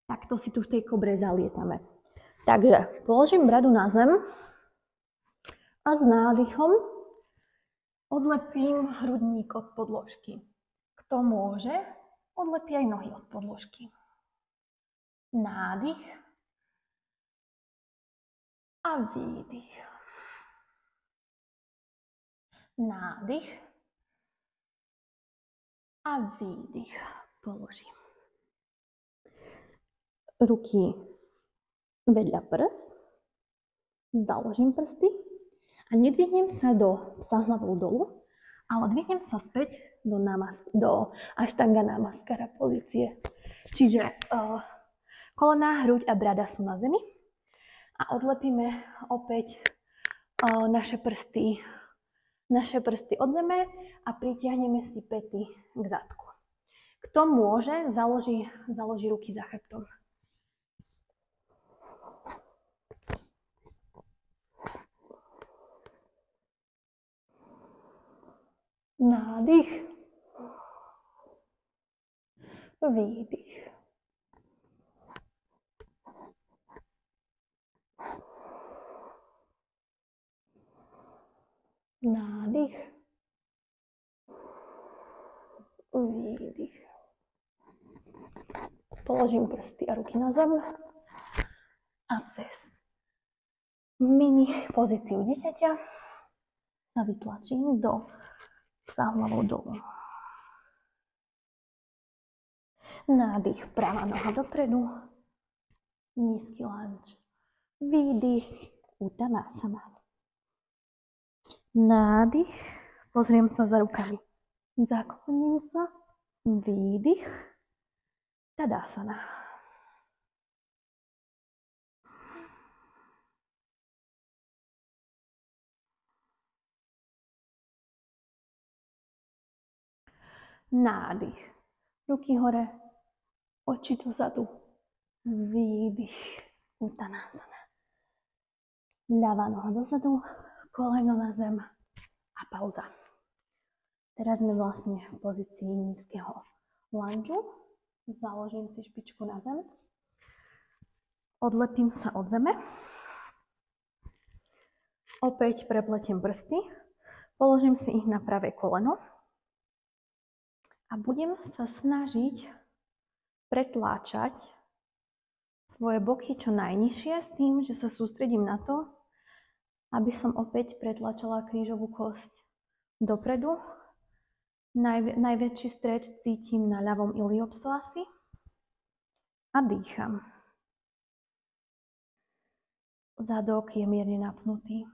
takto si tu v tej kobre zalietame. Takže položím bradu na zem a s nádychom odlepím hrudník od podložky. Kto môže, odlepí aj nohy od podložky. Nádych a výdych. Nádych a výdych. Položím. Ruky vedľa prst. Založím prsty a nedvihnem sa do psa hlavou dolu, ale dvihnem sa späť do Ashtanga Namaskara pozície. Čiže kolená, hruď a brada sú na zemi a odlepíme opäť naše prsty od zeme a pritiahneme si päty k zadku. Kto môže, založí ruky za chrbtom. Nádych, výdych. Nádych, výdych. Položím prsty a ruky na zem a cez mini pozíciu dieťaťa sa vytlačím do psa hlavou dolu. Nádych, pravá noha dopredu, nízky lunge. Výdych, Uttanasana. Nádych, pozriem sa za rukami. Zakloním sa, výdych, Tadasana. Nádych, ruky hore, oči dozadu, výdych, Uttanasana. Ľavá noha dozadu, koleno na zem a pauza. Teraz sme vlastne v pozícii nízkeho lunge. Založím si špičku na zem. Odlepím sa od zeme. Opäť prepletiem prsty. Položím si ich na pravé koleno. A budem sa snažiť pretláčať svoje boky čo najnižšie s tým, že sa sústredím na to, aby som opäť pretlačala krížovú kosť dopredu. Najväčší stretch cítim na ľavom iliopsoasi a dýcham. Zadok je mierne napnutý.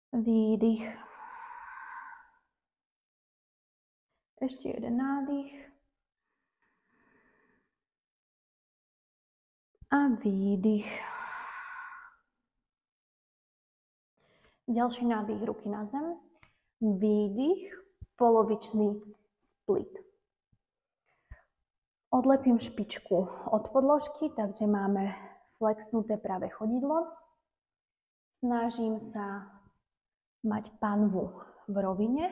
Výdych. Ešte jeden nádych. A výdych. Ďalší nádych, ruky na zem. Výdych, polovičný split. Odlepím špičku od podložky, takže máme flexnuté pravé chodidlo. Snažím sa mať panvu v rovine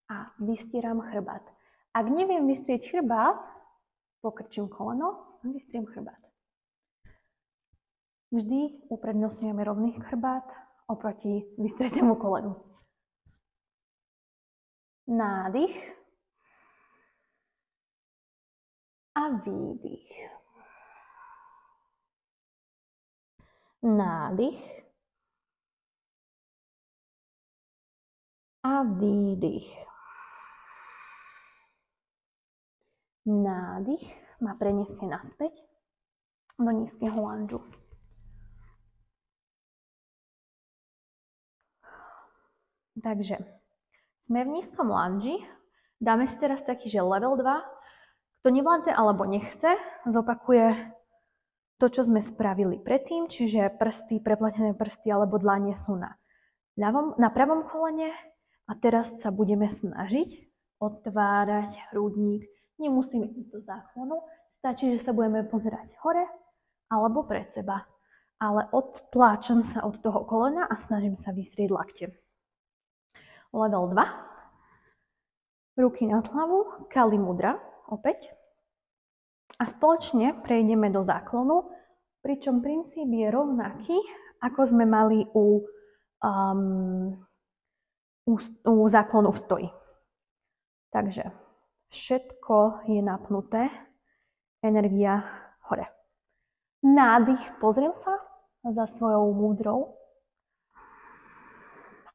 a vystieram chrbát. Ak neviem vystrieť chrbát, pokrčím koleno a vystriem chrbát. Vždy uprednostňujeme rovný chrbát oproti vystretému kolenu. Nádych a výdych. Nádych a výdych. Nádych ma preniesie naspäť do nízkeho lunge. Takže sme v nízkom lunge. Dáme si teraz taký, že level 2. Kto nevládze alebo nechce, zopakuje to, čo sme spravili predtým, čiže prsty, prepletené prsty alebo dlane sú na pravom kolene a teraz sa budeme snažiť otvárať hrudník. Nemusíme ísť do záklonu, Stačí, že sa budeme pozerať hore alebo pred seba. Ale odtláčam sa od toho kolena a snažím sa vystrieť lakte. Level 2. Ruky nad hlavu, Kali mudra, opäť. A spoločne prejdeme do záklonu, pričom princíp je rovnaký, ako sme mali u záklonu v stoji. Takže všetko je napnuté, energia hore. Nádych, pozriem sa za svojou múdrou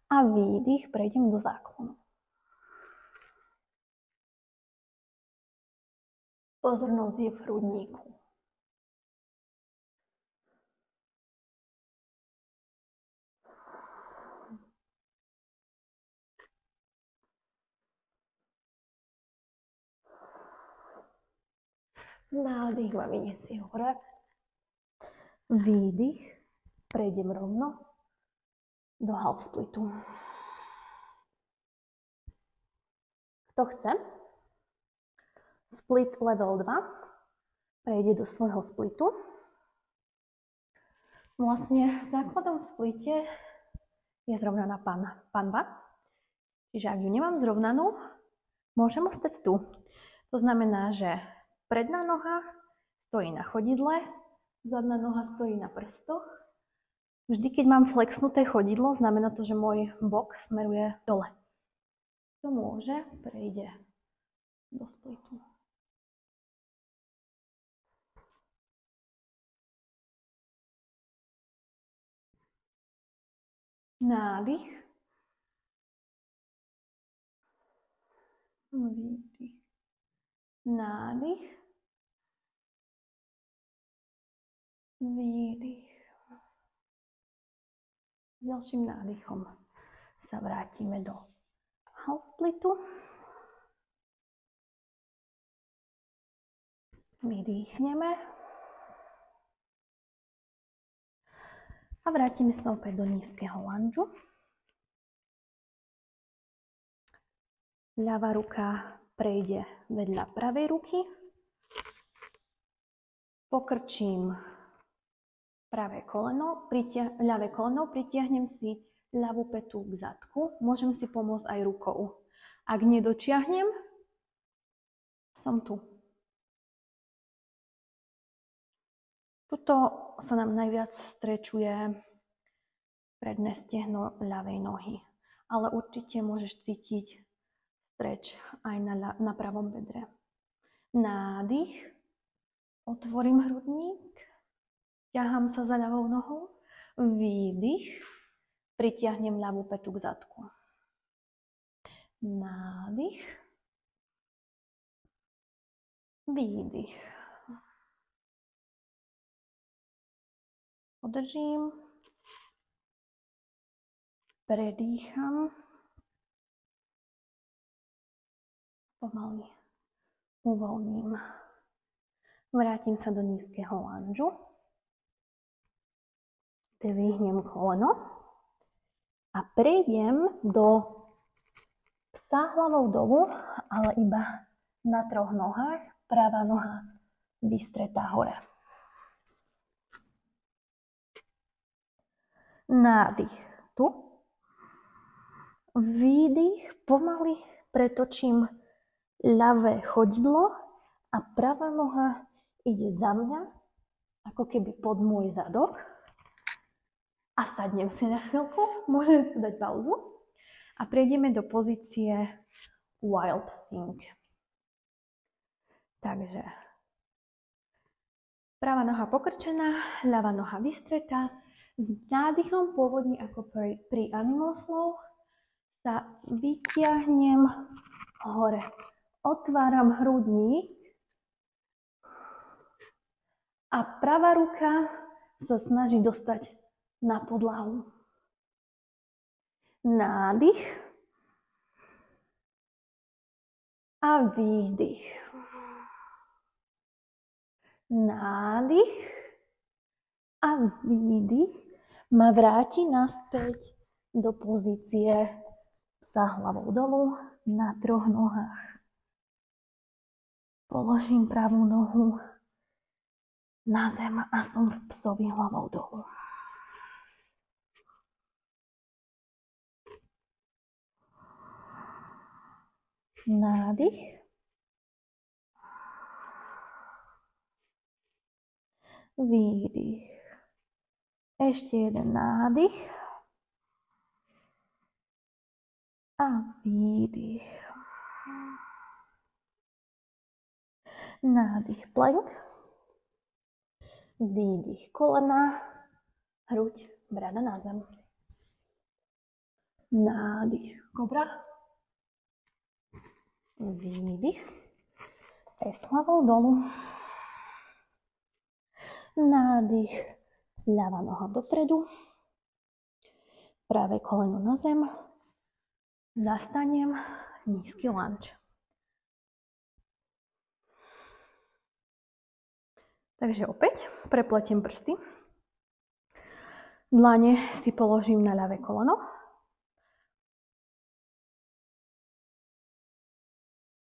a výdych, prejdem do záklonu. Pozornosť je v hrudníku. Nádych ma vyniesie hore. Výdych, prejdem rovno do half splitu. Kto chce? Split level 2 prejde do svojho splitu. Vlastne základom v splite je zrovnaná panva. Čiže ak ju nemám zrovnanú, môžem ostať tu. To znamená, že predná noha stojí na chodidle, zadná noha stojí na prstoch. Vždy, keď mám flexnuté chodidlo, znamená to, že môj bok smeruje dole. To môže, prejde do splitu. Nádych. Výdych. Nádych. Výdych. S ďalším nádychom sa vrátime do half splitu. Vydýchneme. A vrátime sa opäť do nízkeho lunžu. Ľavá ruka prejde vedľa pravej ruky. Pokrčím ľavé koleno, pritiahnem si ľavú pätu k zadku. Môžem si pomôcť aj rukou. Ak nedočiahnem, som tu. Tuto sa nám najviac strečuje predné stehno ľavej nohy. Ale určite môžeš cítiť streč aj na pravom bedre. Nádych. Otvorím hrudník. Ťahám sa za ľavou nohou. Výdych. Pritiahnem ľavú pätu k zadku. Nádych. Výdych. Podržím. Predýcham. Pomaly uvoľním. Vrátim sa do nízkeho lunžu. Dvihnem koleno a prejdem do psa hlavou dolu, ale iba na 3 nohách. Pravá noha vystretá hore. Nádych tu. Výdych, pomaly pretočím ľavé chodidlo a pravá noha ide za mňa, ako keby pod môj zadok. A sadnem si na chvíľku, môžem si dať pauzu a prejdeme do pozície Wild Thing. Takže pravá noha pokrčená, ľavá noha vystretá. S nádychom pôvodne ako pri Animal Flow sa vytiahnem hore. Otváram hrudník a pravá ruka sa snaží dostať na podlahu. Nádych a výdych. Nádych a výdych ma vráti naspäť do pozície psa hlavou dolu na 3 nohách. Položím pravú nohu na zem a som v psovi hlavou dolu. Nádych. Výdych. Ešte jeden nádych. A výdych. Nádych plank. Výdych kolena. Hruď, brada na zem. Nádych kobra. Výdych. Pes hlavou dolu. Nádych. Ľavá noha dopredu. Pravé koleno na zem. Zastanem. Nízky lunge. Takže opäť prepletiem prsty. Dlane si položím na ľavé koleno.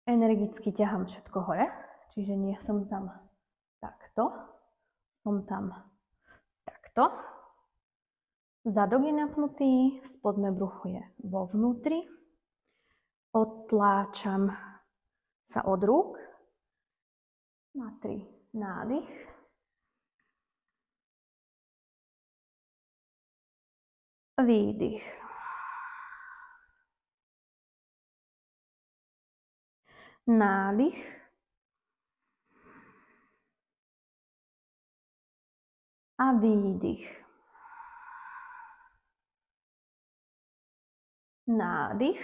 Energicky ťahám všetko hore, čiže nie som tam takto, som tam takto. Zadok je napnutý, spodné brucho je vo vnútri. Odtláčam sa od rúk na 3 nádych. Výdych. Nádych. A výdych. Nádych.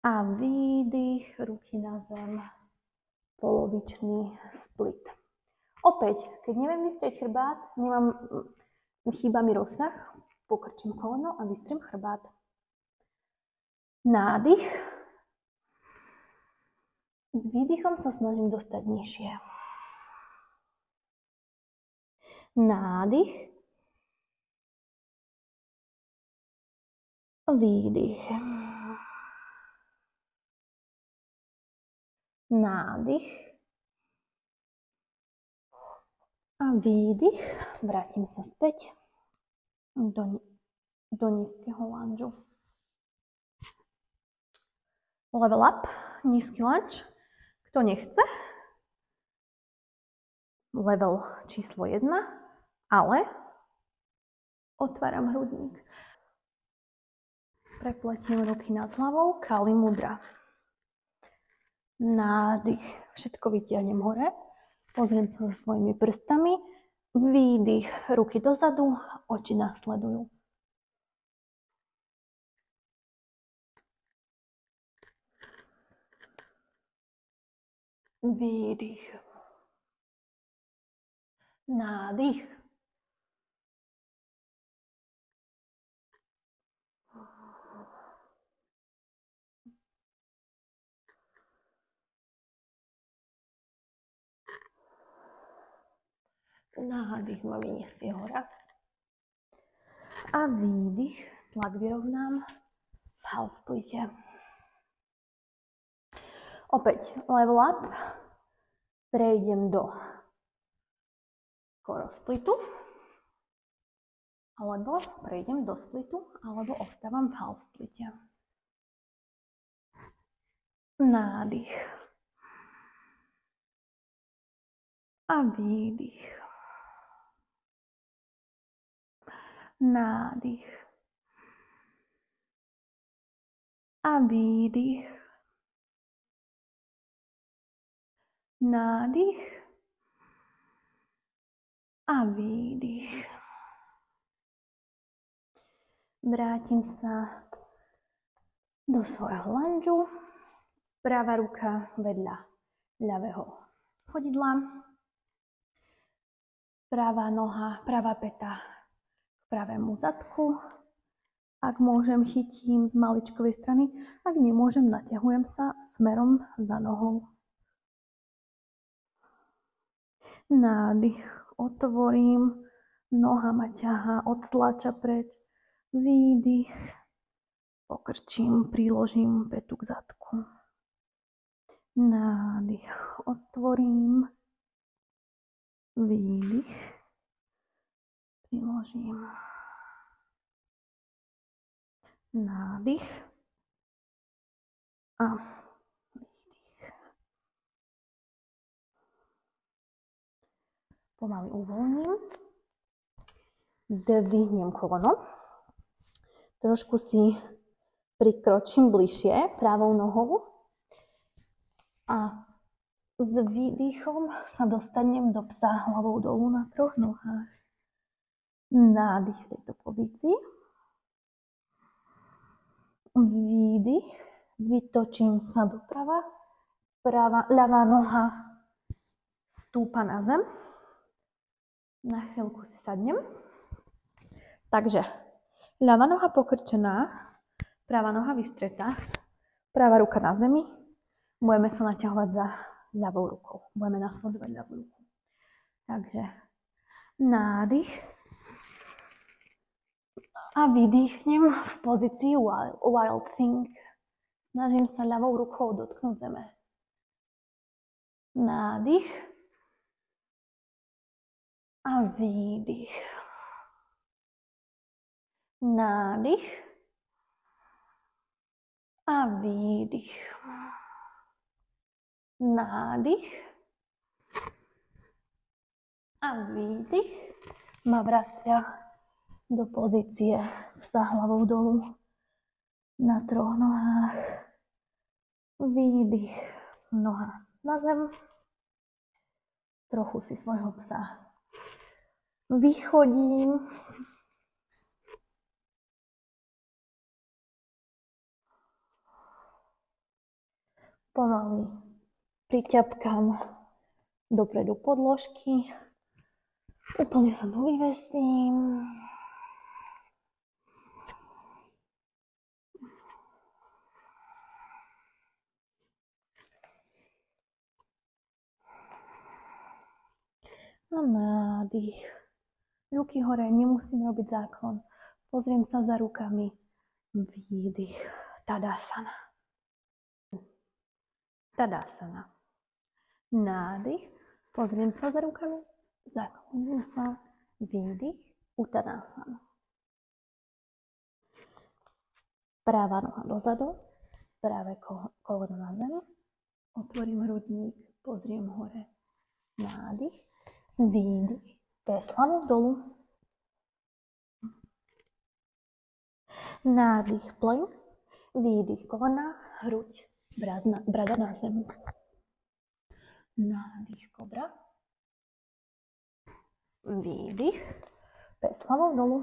A výdych, ruky na zem, polovičný split. Opäť, keď neviem vystrieť chrbát, chýba mi rozsah, pokrčím koleno a vystriem chrbát. Nádych. S výdychom sa snažím dostať nižšie. Nádych. Výdych. Nádych. A výdych. Vrátim sa späť do nízkeho lunge. Level up, nízky lunge. Kto nechce, level číslo 1, ale otváram hrudník. Prepletím ruky nad hlavou, Kali mudra. Nádych, všetko vytiahnem hore, pozriem sa so svojimi prstami, výdych, ruky dozadu, oči nasledujú. Výdych. Nádych. Nádych ma vyniesie hora. A výdych, tlak vyrovnám v half splite. Opäť level up, prejdem do core splitu, alebo prejdem do splitu, alebo ostávam v half splite. Nádych. A výdych. Nádych. A výdych. Nádych a výdych. Vrátim sa do svojho lungeu. Pravá ruka vedľa ľavého chodidla. Pravá noha, pravá päta k pravému zadku. Ak môžem, chytím z maličkovej strany. Ak nemôžem, naťahujem sa smerom za nohou. Nádych, otvorím, noha ma ťahá, odtlača preč, výdych, pokrčím, priložím pätu k zadku. Nádych, otvorím, výdych, priložím. Nádych a výdych. Pomaly uvoľním. Dvihnem koleno. Trošku si prikročím bližšie pravou nohou a s výdychom sa dostanem do psa hlavou dolu na 3 nohách. Nádych v tejto pozícii. Výdych, vytočím sa doprava, ľavá noha stúpa na zem. Na chvíľku si sadnem. Takže ľavá noha pokrčená, pravá noha vystretá, pravá ruka na zemi. Budeme sa naťahovať za ľavou rukou. Budeme nasledovať ľavú ruku. Takže nádych a vydýchnem v pozícii Wild Thing. Snažím sa ľavou rukou dotknúť zeme. Nádych a výdych. Nádych a výdych. Nádych a výdych ma vracia do pozície psa hlavou dolu na 3 nohách. Výdych, noha na zem. Trochu si svojho psa vychodím. Pomaly priťapkám dopredu podložky. Úplne sa tu vyvesím. A nádych. Ruky hore, nemusím robiť záklon. Pozriem sa za rukami. Výdych. Tadasana. Tadasana. Nádych. Pozriem sa za rukami. Zakloním sa. Výdych. Uttanasana. Pravá noha dozadu. Pravé koleno na zem. Otvorím hrudník. Pozriem hore. Nádych. Výdych. Pes hlavou dolu. Nádych pleň. Výdych kolena, hruď, brada na zem. Nádych kobra. Výdych. Pes hlavou dolu.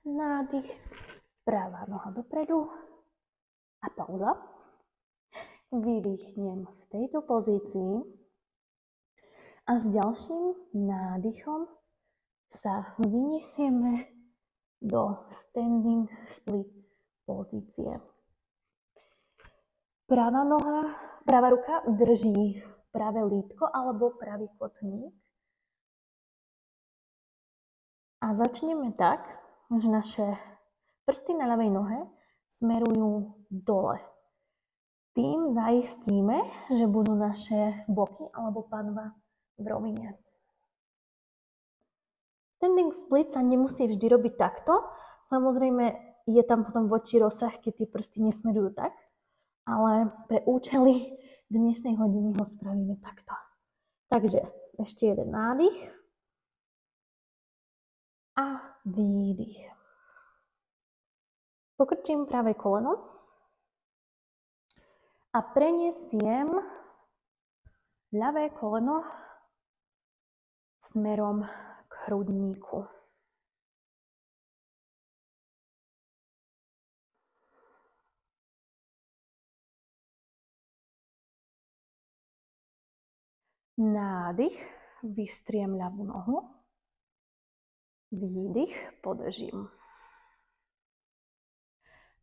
Nádych. Pravá noha dopredu. A pauza. Vydýchnem v tejto pozícii a s ďalším nádychom sa vyniesieme do standing split pozície. Pravá ruka drží pravé lítko alebo pravý kotník a začneme tak, že naše prsty na ľavej nohe smerujú dole. Tým zaistíme, že budú naše boky alebo panva v rovine. Standing split sa nemusí vždy robiť takto. Samozrejme, je tam potom väčší rozsah, keď tie prsty nesmerujú tak. Ale pre účely dnešnej hodiny ho spravíme takto. Takže ešte jeden nádych a výdych. Pokrčím pravé koleno. A prenesiem ľavé koleno smerom k hrudníku. Nádych, vystriem ľavú nohu. Výdych, podržím.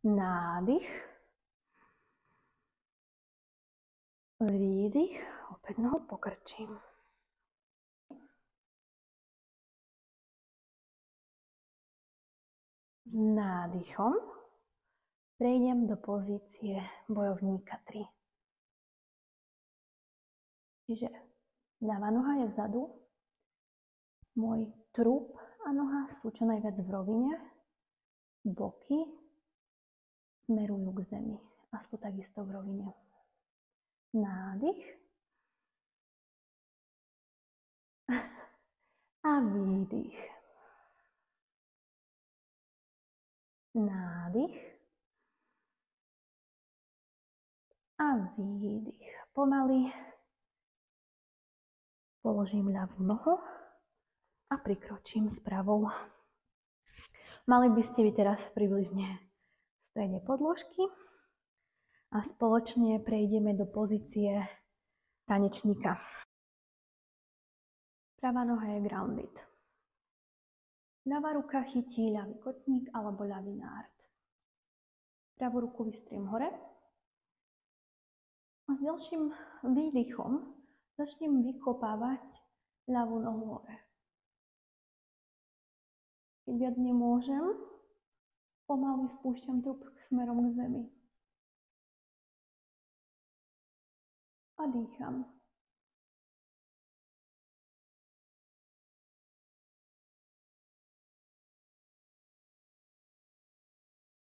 Nádych. Výdych, opäť nohu pokrčím. S nádychom prejdem do pozície bojovníka 3. Čiže ľavá noha je vzadu, môj trup a noha sú čo najviac v rovine, boky smerujú k zemi a sú takisto v rovine. Nádych a výdych. Nádych a výdych. Pomaly položím ľavú nohu a prikročím s pravou. Mali by ste byť teraz približne v strede podložky a spoločne prejdeme do pozície tanečníka. Pravá noha je grounded. Ľavá ruka chytí ľavý kotník alebo ľavý nárt. Pravú ruku vystriem hore a s ďalším výdychom začnem vykopávať ľavú nohu hore. Keď viac nemôžem, pomaly spúšťam trup smerom k zemi. A dýcham.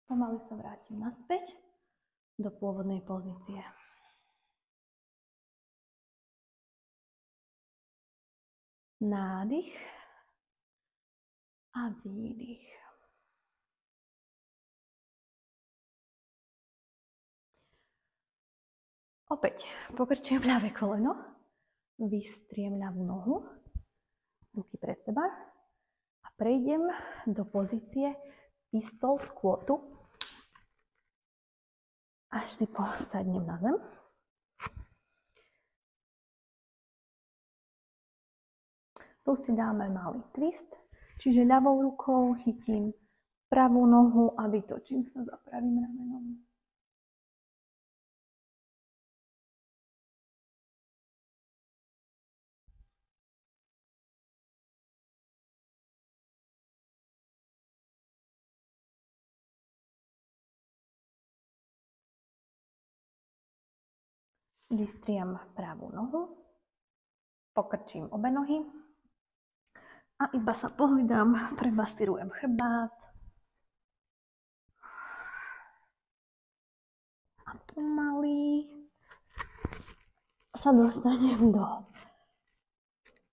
Pomaly sa vrátim naspäť do pôvodnej pozície. Nádych a výdych. Opäť pokrčujem ľavé koleno, vystriem ľavú nohu, ruky pred seba a prejdem do pozície pistol squatu. Až si posadnem na zem. Tu si dáme malý twist, čiže ľavou rukou chytím pravú nohu a vytočím sa za pravým ramenom. Vystriem pravú nohu, pokrčím obe nohy a iba sa pohľadám, prebasírujem chrbát a pomaly sa dostanem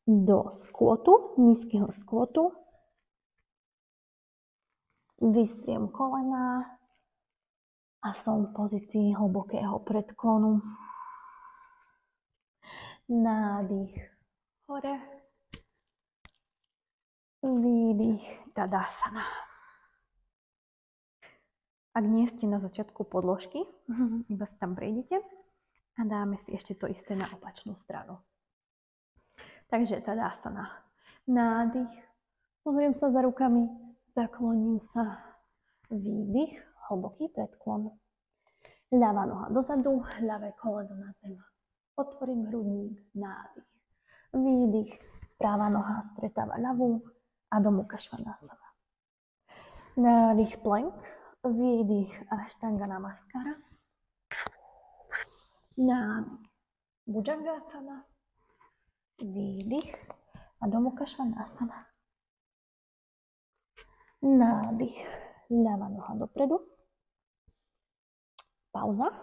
do squatu, nízkeho squatu. Vystriem kolená a som v pozícii hlbokého predklonu. Nádych hore, výdych Tadasana. Ak nie ste na začiatku podložky, iba si tam prejdete a dáme si ešte to isté na opačnú stranu. Takže Tadasana. Nádych, pozriem sa za rukami, zakloním sa, výdych, hlboký predklon. Ľavá noha dozadu, ľavé koleno na zem. Otvorím hrudník, nádych, výdych, práva noha stretáva ľavú a do Mukha Svanasana. Nádych plank, výdych Ashtanga Namaskara. Nádych Bhujangasana, výdych a do Mukha Svanasana. Nádych, ľavá noha dopredu. Pauza.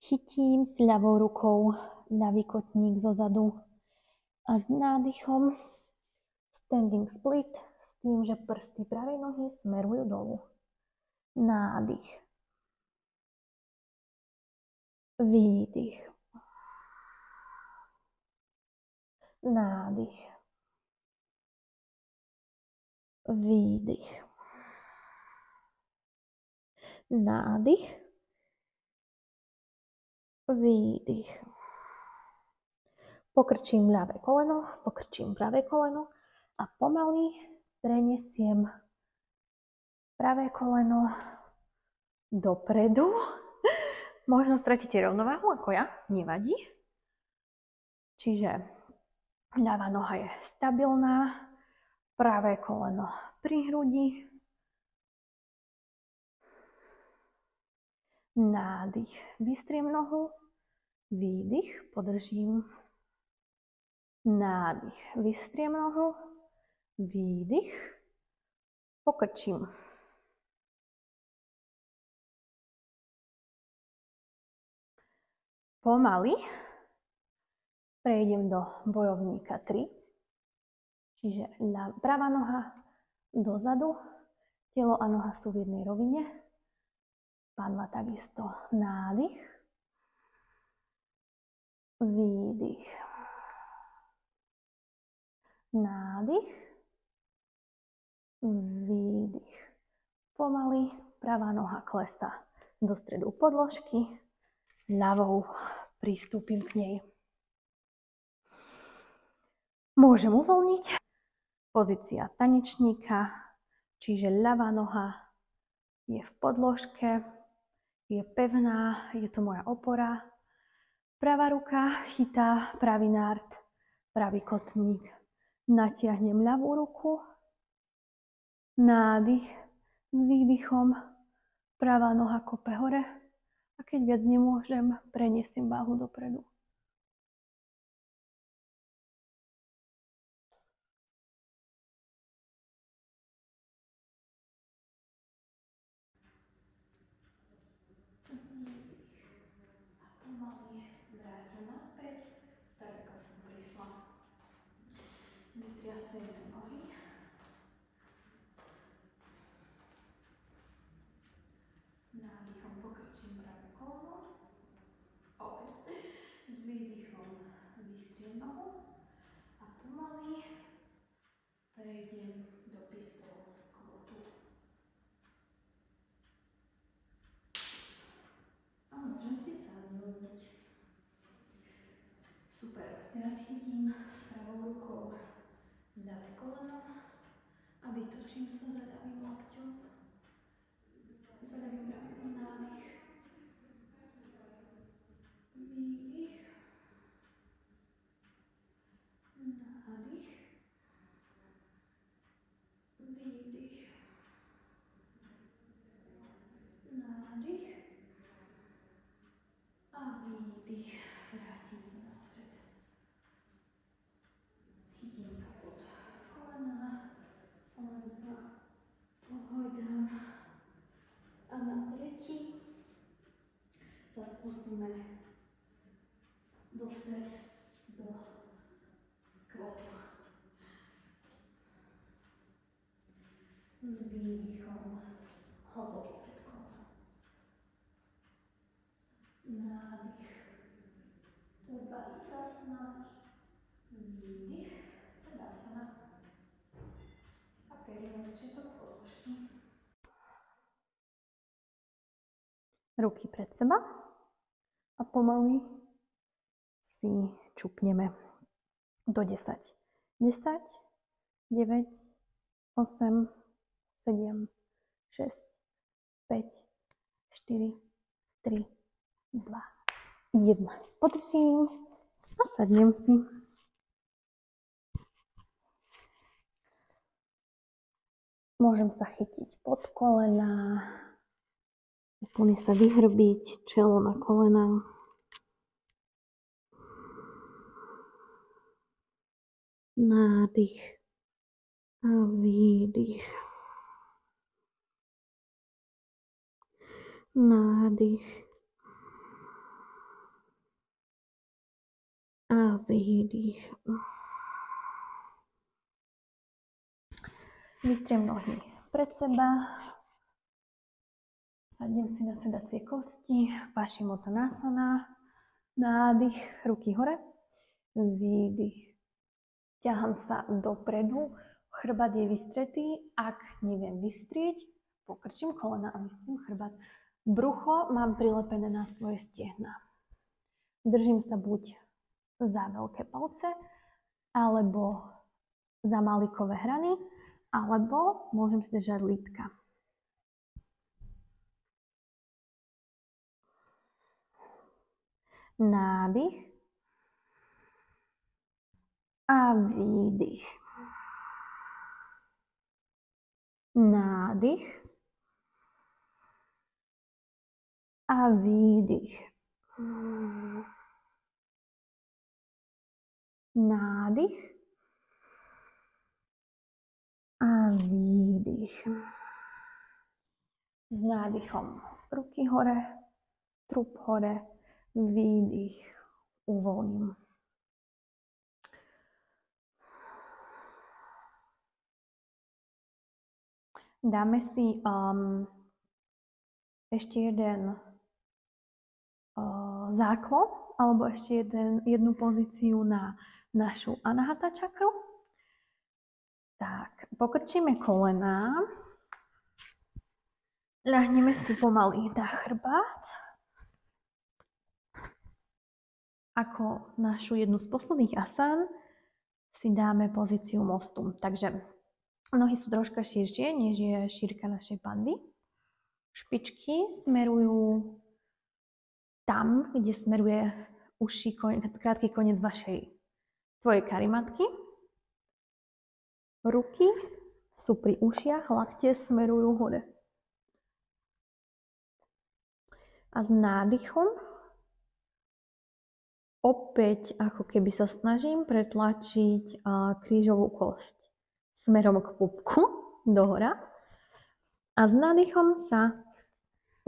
Chytím s ľavou rukou ľavý kotník zozadu a s nádychom standing split s tým, že prsty pravej nohy smerujú dolu. Nádych. Výdych. Nádych. Výdych. Nádych. Výdych. Pokrčím ľavé koleno, pokrčím pravé koleno a pomaly prenesiem pravé koleno dopredu. Možno stratíte rovnováhu ako ja, nevadí. Čiže ľavá noha je stabilná, pravé koleno pri hrudi. Nádych, vystriem nohu, výdych, podržím. Nádych, vystriem nohu, výdych, pokrčím. Pomaly prejdem do bojovníka 3, čiže pravá noha dozadu, telo a noha sú v jednej rovine. Panva takisto. Nádych, výdych, nádych, výdych. Pomaly pravá noha klesá do stredu podložky, ľavou pristúpim k nej. Môžem uvoľniť. Pozícia tanečníka, čiže ľavá noha je v podložke, je pevná, je to moja opora. Pravá ruka chytá pravý nárt, pravý kotník. Natiahnem ľavú ruku, nádych s výdychom, pravá noha kope hore a keď viac nemôžem, preniesiem váhu dopredu. Pomaly vrátim naspäť, tak ako som prišla. Vytriasem nohy. S nádychom pokrčím pravé koleno. Opäť. S výdychom vystriem nohu. A pomaly prejdem do pistol squatu. A môžem si sadnúť. Super. Teraz chytím s pravou rukou ľavé koleno a vytočím sa za ľavým lakťom. Za ľavým ramenom. Nádych. Výdych. Nádych. Výdych. Nádych. A výdych. Vrátim sa naspäť. Chytím sa pod kolena. Len sa pohojdám. A na tretí sa skúsime dostať do skvotu. S výdychom hlboký predklon. Nádych. Uttanasana. Výdych. Tadasana. A prejdeme začiatok podložky. Ruky pred seba a pomaly si čupneme do 10. 10, 9, 8, 7, 6, 5, 4, 3, 2, 1. Podržím a sadnem si. Môžem sa chytiť pod kolena, úplne sa vyhrbiť, čelo na kolena. Nádych a výdych. Nádych a výdych. Vystriem nohy pred seba. Sadnem si na sedacie kosti. Paschimottanasana. Nádych, ruky hore. Výdych. Ťahám sa dopredu. Chrbát je vystretý. Ak neviem vystrieť, pokrčím kolena a vystriem chrbát. Brucho mám prilepené na svoje stehná. Držím sa buď za veľké palce, alebo za malikové hrany, alebo môžem si držať lítka. Nádych a výdych. Nádych a výdych. Nádych a výdych. S nádychom ruky hore, trup hore, výdych, uvolním. Dáme si ešte jeden záklon, alebo ešte jednu pozíciu na našu anahata čakru. Tak, pokrčíme kolená. Ľahneme si pomaly na chrbát. Ako našu jednu z posledných asán si dáme pozíciu mostu. Takže nohy sú troška širšie, než je šírka našej pandy. Špičky smerujú tam, kde smeruje krátky koniec tvojej karimatky. Ruky sú pri ušiach, lakte smerujú hore. A s nádychom opäť ako keby sa snažím pretlačiť krížovú kosť smerom k pupku dohora. A s nádychom sa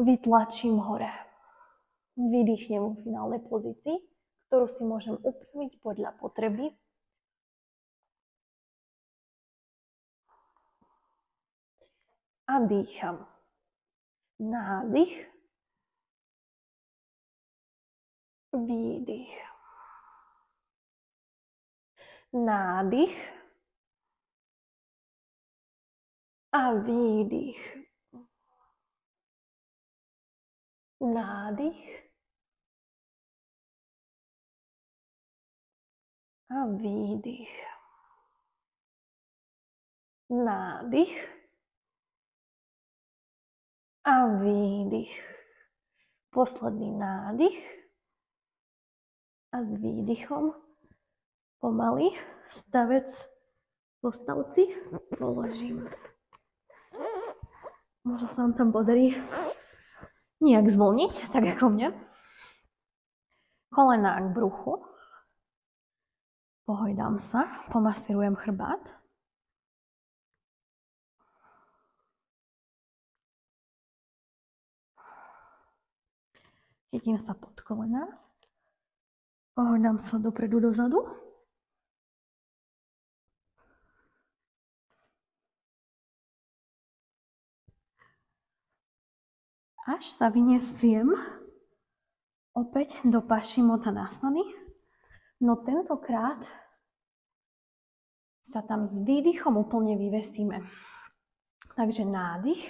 vytlačím hore. Vydýchnem v finálnej pozícii, ktorú si môžem upraviť podľa potreby. A dýcham. Nádych. Výdych. Nádych. A výdych. Nádych. A výdych. Nádych. A výdych. Posledný nádych. A s výdychom pomaly stavec po stavci položím. Možno sa vám tam podarí nejak zvolniť, tak ako mne. Kolená k bruchu. Pohojdám sa, pomasírujem chrbát. Chytím sa pod kolená. Pohojdám sa dopredu, dozadu. Až sa vyniesiem opäť do Paschimottanasany. No tentokrát sa tam s výdychom úplne vyvesíme. Takže nádych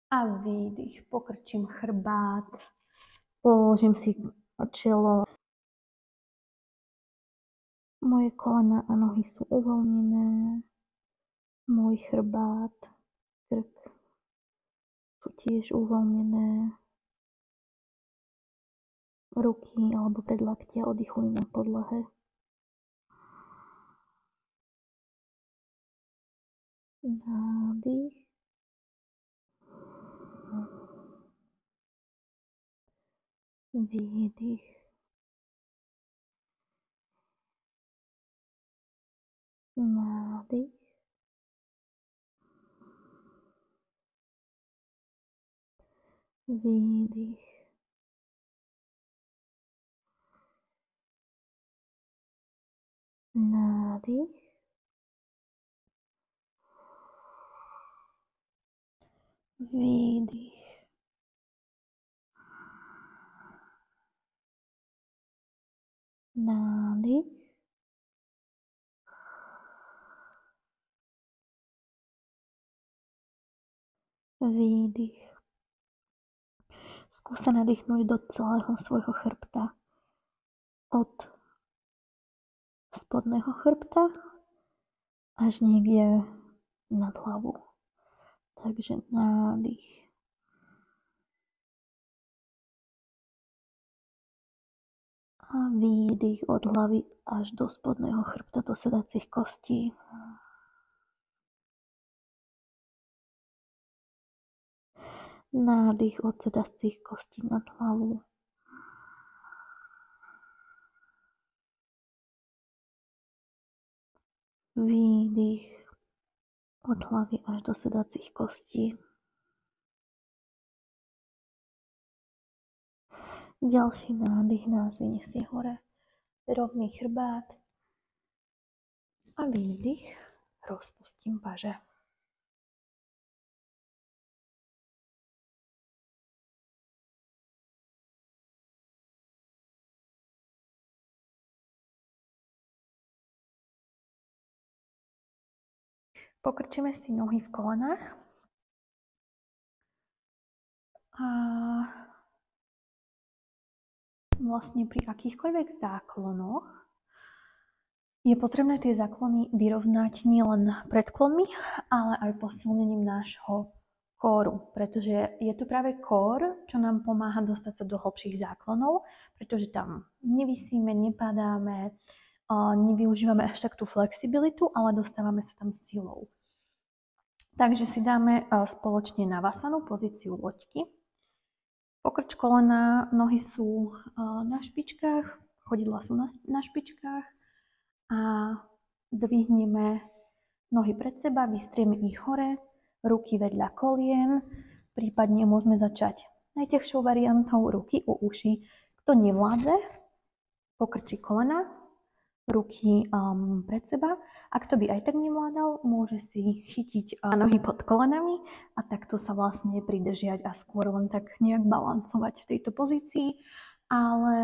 a výdych. Pokrčím chrbát, položím si čelo. Moje kolená a nohy sú uvoľnené. Môj chrbát, krk sú tiež uvoľnené. Ruky alebo predlaktia oddychujú na podlahe. Nádych. Výdych. Nádych. Výdych. Nádych. Výdych. Nádych. Výdych. Skús sa nadýchnuť do celého svojho chrbta. Od spodného chrbta až niekde nad hlavu. Takže nádych. A výdych od hlavy až do spodného chrbta, do sedacích kostí. Nádych od sedacích kostí nad hlavu. Výdych od hlavy až do sedacích kostí. Ďalší nádych nás vyniesie hore. Rovný chrbát. A výdych. Rozpustím paže. Pokrčíme si nohy v kolenách. A vlastne pri akýchkoľvek záklonoch je potrebné tie záklony vyrovnať nielen predklonmi, ale aj posilnením nášho kóru, pretože je to práve kór, čo nám pomáha dostať sa do hlbších záklonov, pretože tam nevisíme, nepadáme, nevyužívame až tak tú flexibilitu, ale dostávame sa tam silou. Takže si dáme spoločne Navasanu, pozíciu loďky. Pokrč kolena, nohy sú na špičkách, chodidlá sú na špičkách a dvihneme nohy pred seba, vystrieme ich hore, ruky vedľa kolien, prípadne môžeme začať najťažšou variantou ruky u uši. Kto nevládze, pokrčí kolena, ruky pred seba. A kto by aj tak nevládal, môže si chytiť nohy pod kolenami a takto sa vlastne pridržiať a skôr len tak nejak balancovať v tejto pozícii. Ale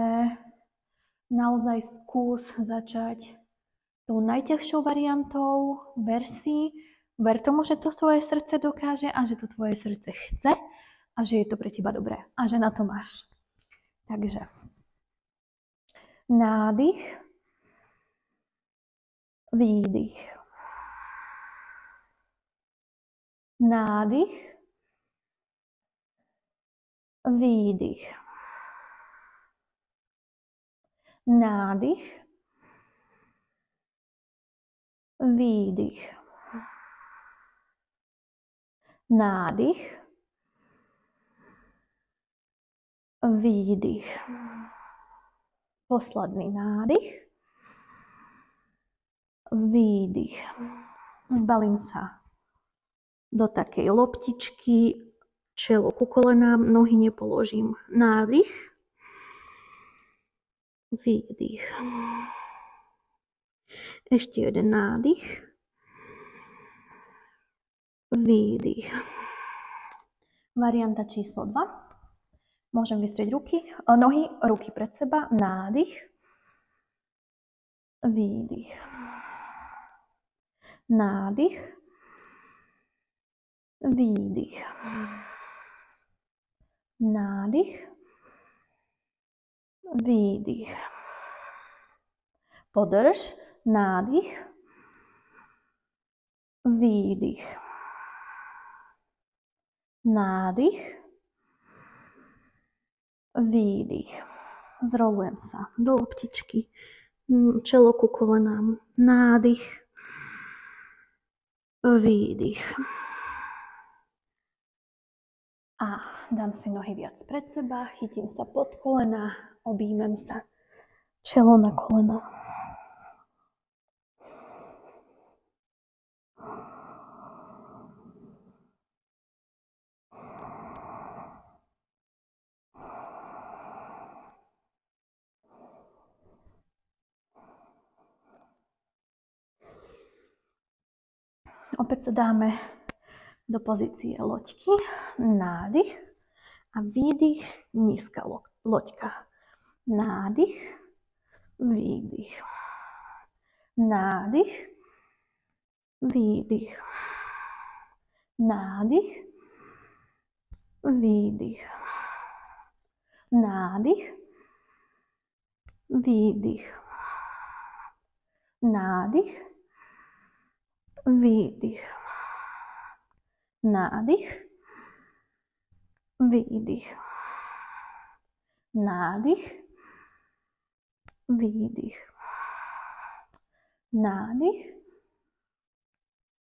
naozaj skús začať tou najťažšou variantou, ver tomu, že to tvoje srdce dokáže a že to tvoje srdce chce a že je to pre teba dobré a že na to máš. Takže nádych, výdych. Nádych, výdych. Nádych, výdych. Nádych, výdych. Posledný nádych, výdych. Zbalím sa do takej loptičky, čelo ku kolenám, nohy nepoložím. Nádych, výdych. Ešte jeden nádych, výdych. Varianta číslo 2. Môžem vystrieť nohy, ruky pred seba, nádych, výdych. Nádych, výdych. Nádych, výdych. Podrž, nádych, výdych. Nádych, výdych. Zrolujem sa do loptičky, čelo ku kolenám, nádych, výdych. A dám si nohy viac pred seba, chytím sa pod kolena, objímem sa, čelo na kolena. Opäť sa dáme do pozície loďky, nádych a výdych, nízka loďka. Nádych, výdych. Nádych, výdych. Nádych, výdych. Nádych, výdych. Nádych, výdych. Nádych, výdych. Nádych, výdych. Nádych,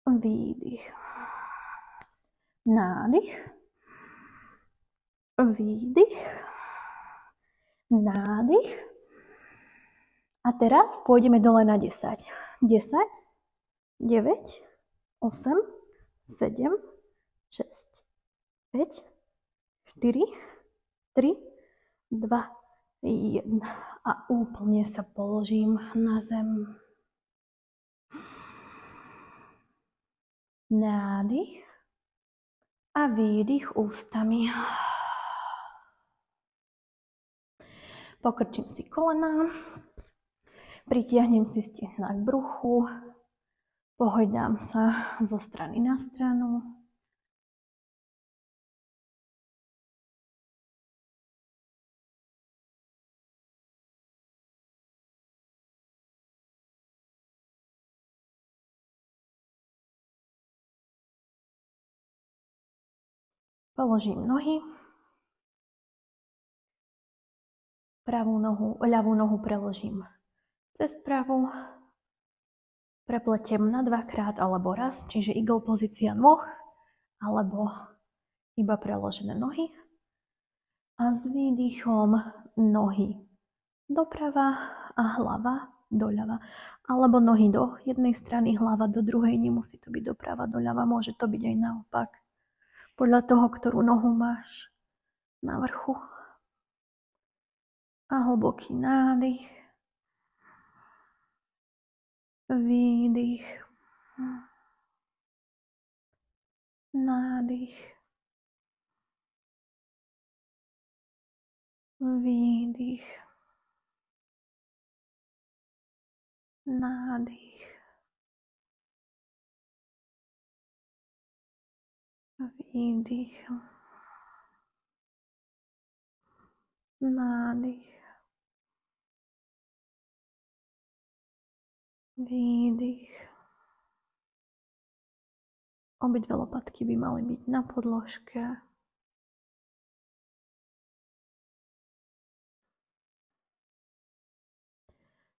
výdych. Nádych, výdych, nádych. A teraz pôjdeme dole na 10. 10, 9, 8, 7, 6, 5, 4, 3, 2, 1. A úplne sa položím na zem. Nádych a výdych ústami. Pokrčím si kolená, pritiahnem si stehná k bruchu, pohojdám sa zo strany na stranu. Položím nohy, ľavú nohu preložím cez pravú, prepletiem na dvakrát alebo raz, čiže eagle pozícia nôh, alebo iba preložené nohy. A s výdychom nohy doprava a hlava doľava. Alebo nohy do jednej strany, hlava do druhej, nemusí to byť doprava, doľava, môže to byť aj naopak. Podľa toho, ktorú nohu máš na vrchu. A hlboký nádych. Výdych. Nádych. Výdych. Nádych. Výdych. Nádych. Výdych. Obidve lopatky by mali byť na podložke.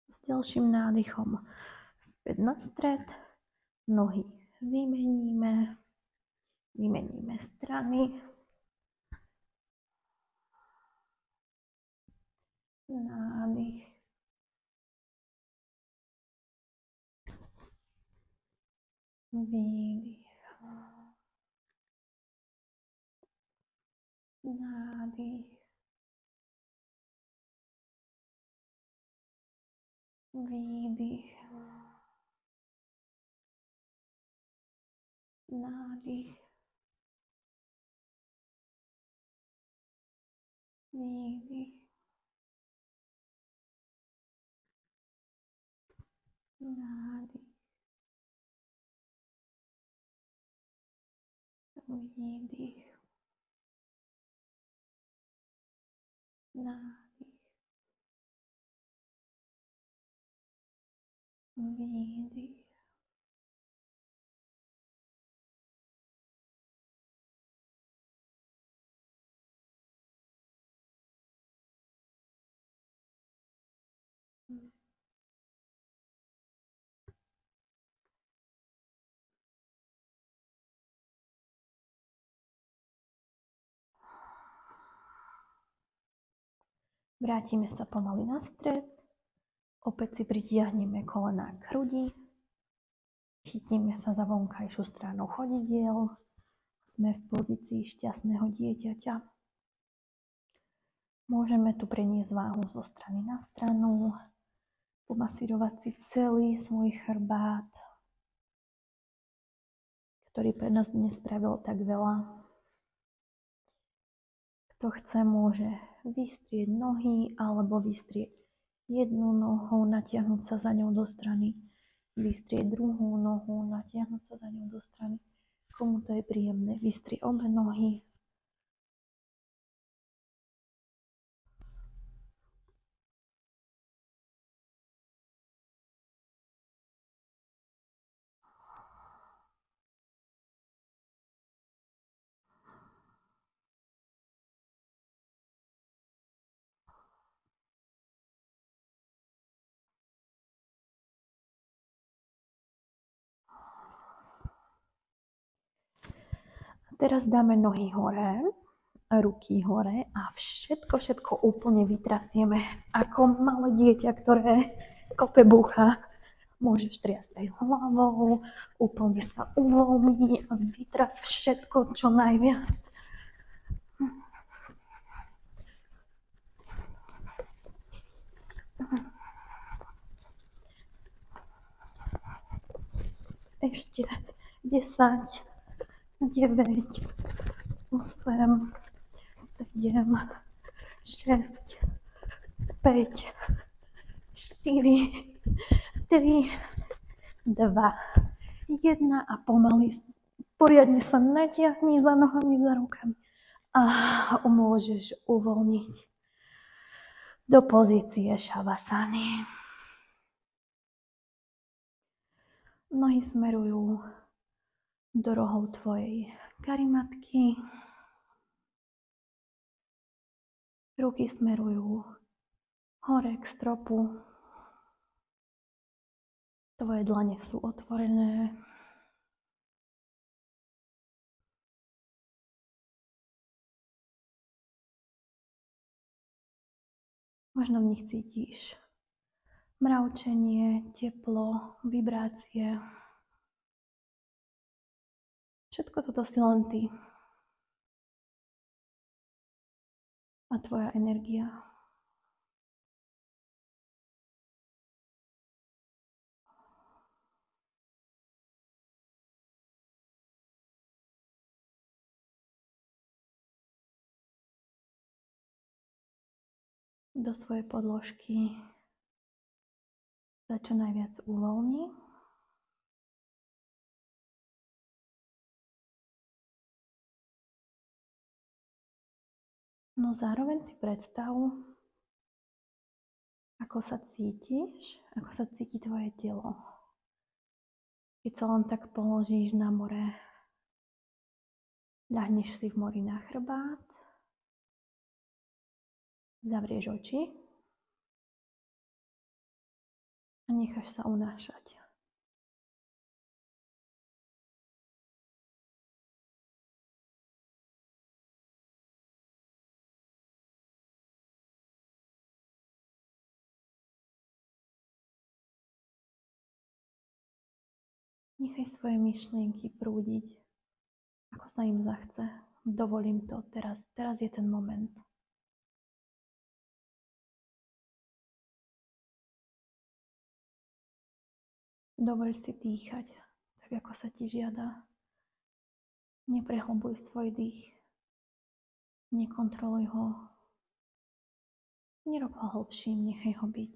S ďalším nádychom späť na stred. Nohy vymeníme. Vymeníme strany. Nádych. Výdych. Nádych. Výdych. Nádych. Výdych. Nádych. Výdych. Nádych. Výdych. Vrátime sa pomaly na stred. Opäť si pritiahneme kolená k hrudi. Chytíme sa za vonkajšiu stranu chodidiel. Sme v pozícii šťastného dieťaťa. Môžeme tu preniesť váhu zo strany na stranu. Pomasírovať si celý svoj chrbát, ktorý pre nás dnes spravil tak veľa. Kto chce, môže vystrieť nohy alebo vystrieť jednu nohu, natiahnuť sa za ňou do strany, vystrieť druhú nohu, natiahnuť sa za ňou do strany. Komu to je príjemné, vystrieť obe nohy. Teraz dáme nohy hore ruky hore a všetko úplne vytrasieme. Ako malé dieťa, ktoré kope bucha. Môžeš triasť aj hlavou, úplne sa uvoľní a vytras všetko čo najviac. Ešte 10, 9, 8, 7, 6, 5, 4, 3, 2, 1 a pomaly poriadne sa natiahni za nohami, za rukami a môžeš uvoľniť do pozície šavasany. Nohy smerujú do rohov tvojej karimatky. Ruky smerujú hore k stropu. Tvoje dlane sú otvorené. Možno v nich cítiš mravčenie, teplo, vibrácie. Všetko toto si len ty a tvoja energia. Do svojej podložky sa čo najviac uvoľni. No zároveň si predstav, ako sa cítiš, ako sa cíti tvoje telo. Keď sa len tak položíš na more, ľahneš si v mori na chrbát, zavrieš oči a necháš sa unášať. Nechaj svoje myšlienky prúdiť, ako sa im zachce. Dovolím to teraz. Teraz je ten moment. Dovoľ si dýchať, tak ako sa ti žiada. Neprehlbuj svoj dých. Nekontroluj ho. Nerob ho hlbším, nechaj ho byť.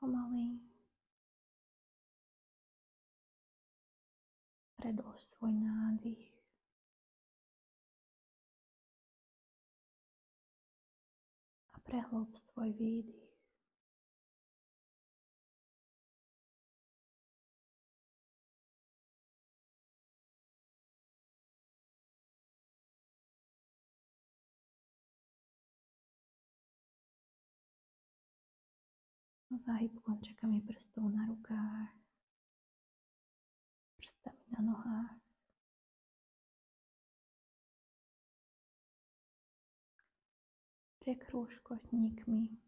Pomaly predĺž svoj nádych a prehlb svoj výdych. Zahyb končekami prstov na rukách. na nohách. Prekrúž kotníkmi,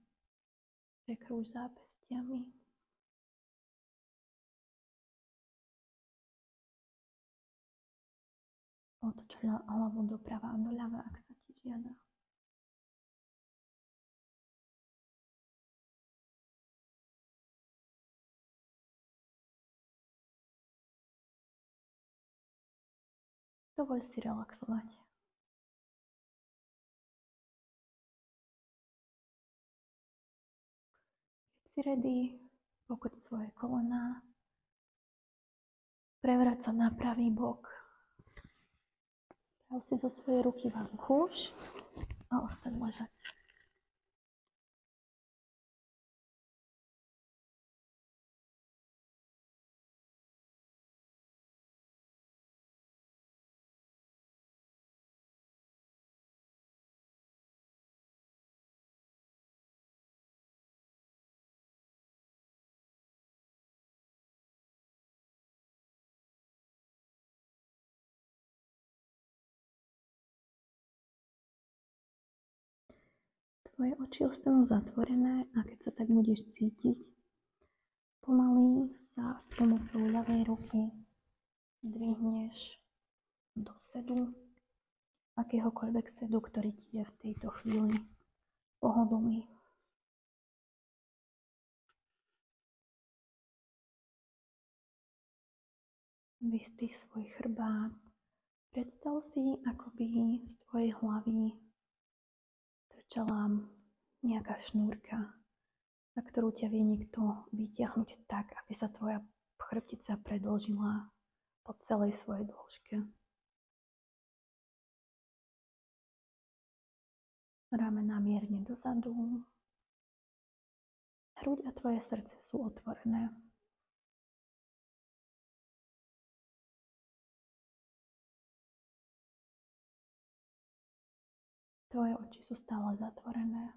prekrúž zápestiami. Otoč hlavu doprava a doľava, ak sa ti žiada. Dovoľ si relaxovať. Keď si ready, pokoď svoje kolená, prevrať sa na pravý bok. Sprav si zo svojej ruky vankúš a ostaň ležať. Tvoje oči ostanú zatvorené a keď sa tak budeš cítiť, pomaly sa s pomocou ľavej ruky zdvihneš do sedu, akéhokoľvek sedu, ktorý ti je v tejto chvíli pohodlný. Vystrih svoj chrbát. Predstav si, ako by z tvojej hlavy trčala nejaká šnúrka, na ktorú ťa vie niekto vytiahnuť tak, aby sa tvoja chrbtica predĺžila po celej svojej dĺžke. Ramená mierne dozadu. Hruď a tvoje srdce sú otvorené. Tvoje oči sú stále zatvorené.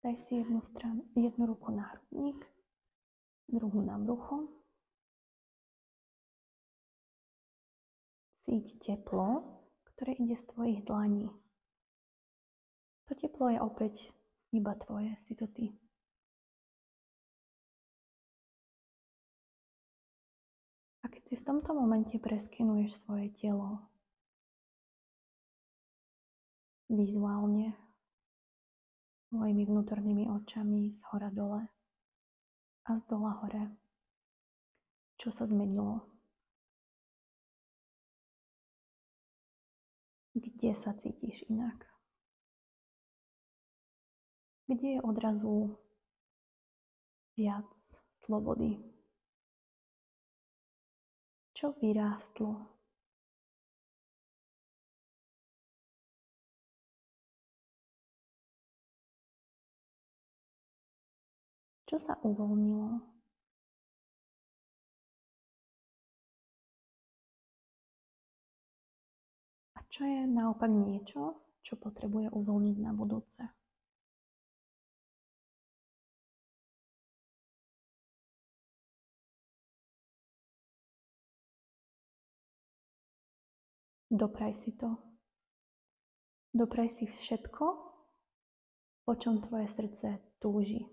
Daj si jednu ruku na hrudník, druhú na brucho. Cíť teplo, ktoré ide z tvojich dlaní. To teplo je opäť iba tvoje, si to ty. A keď si v tomto momente preskenuješ svoje telo vizuálne, svojimi vnútornými očami z hora dole a z dola hore, čo sa zmenilo? Kde sa cítiš inak? Kde je odrazu viac slobody? Čo vyrástlo? Čo sa uvoľnilo? A čo je naopak niečo, čo potrebuje uvoľniť na budúce? Dopraj si to. Dopraj si všetko, po čom tvoje srdce túži.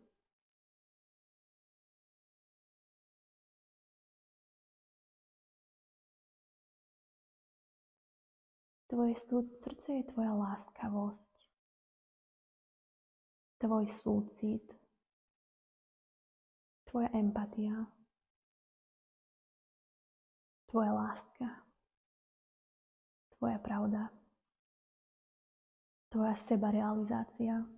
Tvoje srdce je tvoja láskavosť, tvoj súcit, tvoja empatia, tvoja láska, tvoja pravda, tvoja sebarealizácia.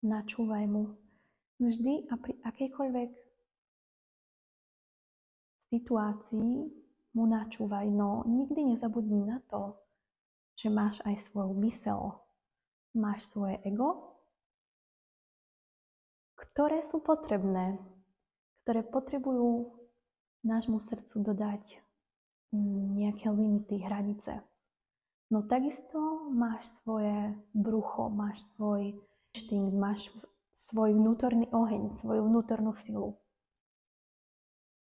Načúvaj mu vždy a pri akejkoľvek situácii mu načúvaj, no nikdy nezabudni na to, že máš aj svoju myseľ, máš svoje ego, ktoré sú potrebné, ktoré potrebujú nášmu srdcu dodať nejaké limity, hranice. No takisto máš svoje brucho, máš svoj inštinkt, máš svoj vnútorný oheň, svoju vnútornú silu.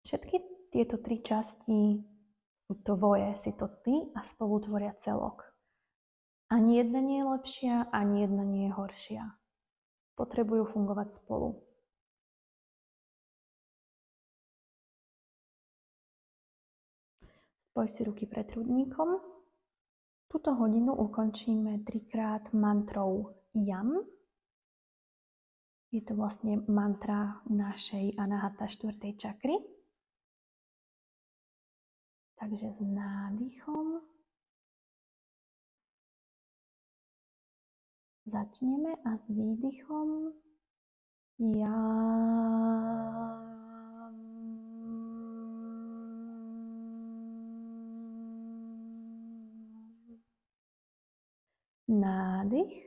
Všetky tieto 3 časti sú tvoje, si to ty a spolu tvoria celok. Ani jedna nie je lepšia, ani jedna nie je horšia. Potrebujú fungovať spolu. Spoj si ruky pred hrudníkom. Túto hodinu ukončíme 3-krát mantrou Yam. Je to vlastne mantra našej Anahata 4. čakry. Takže s nádychom začneme a s výdychom nádych.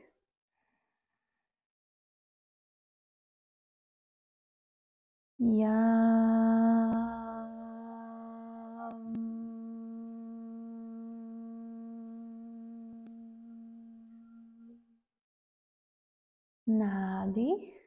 Nádych.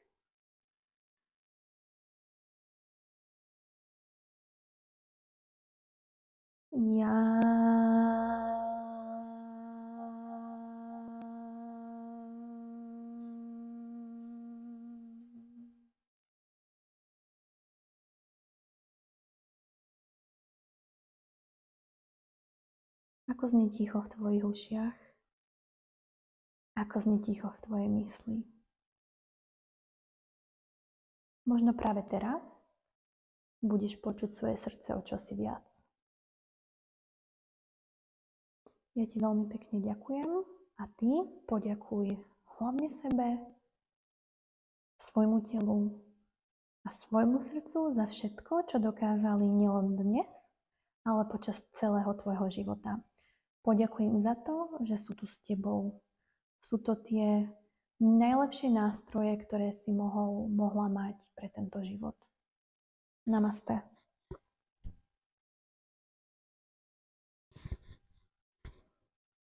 Ako znie ticho v tvojich ušiach? Ako znie ticho v tvojej mysli? Možno práve teraz budeš počuť svoje srdce o čosi viac. Ja ti veľmi pekne ďakujem a ty poďakuj hlavne sebe, svojmu telu a svojmu srdcu za všetko, čo dokázali nielen dnes, ale počas celého tvojho života. Poďakuj im za to, že sú tu s tebou. Sú to tie najlepšie nástroje, ktoré si mohla mať pre tento život. Namaste.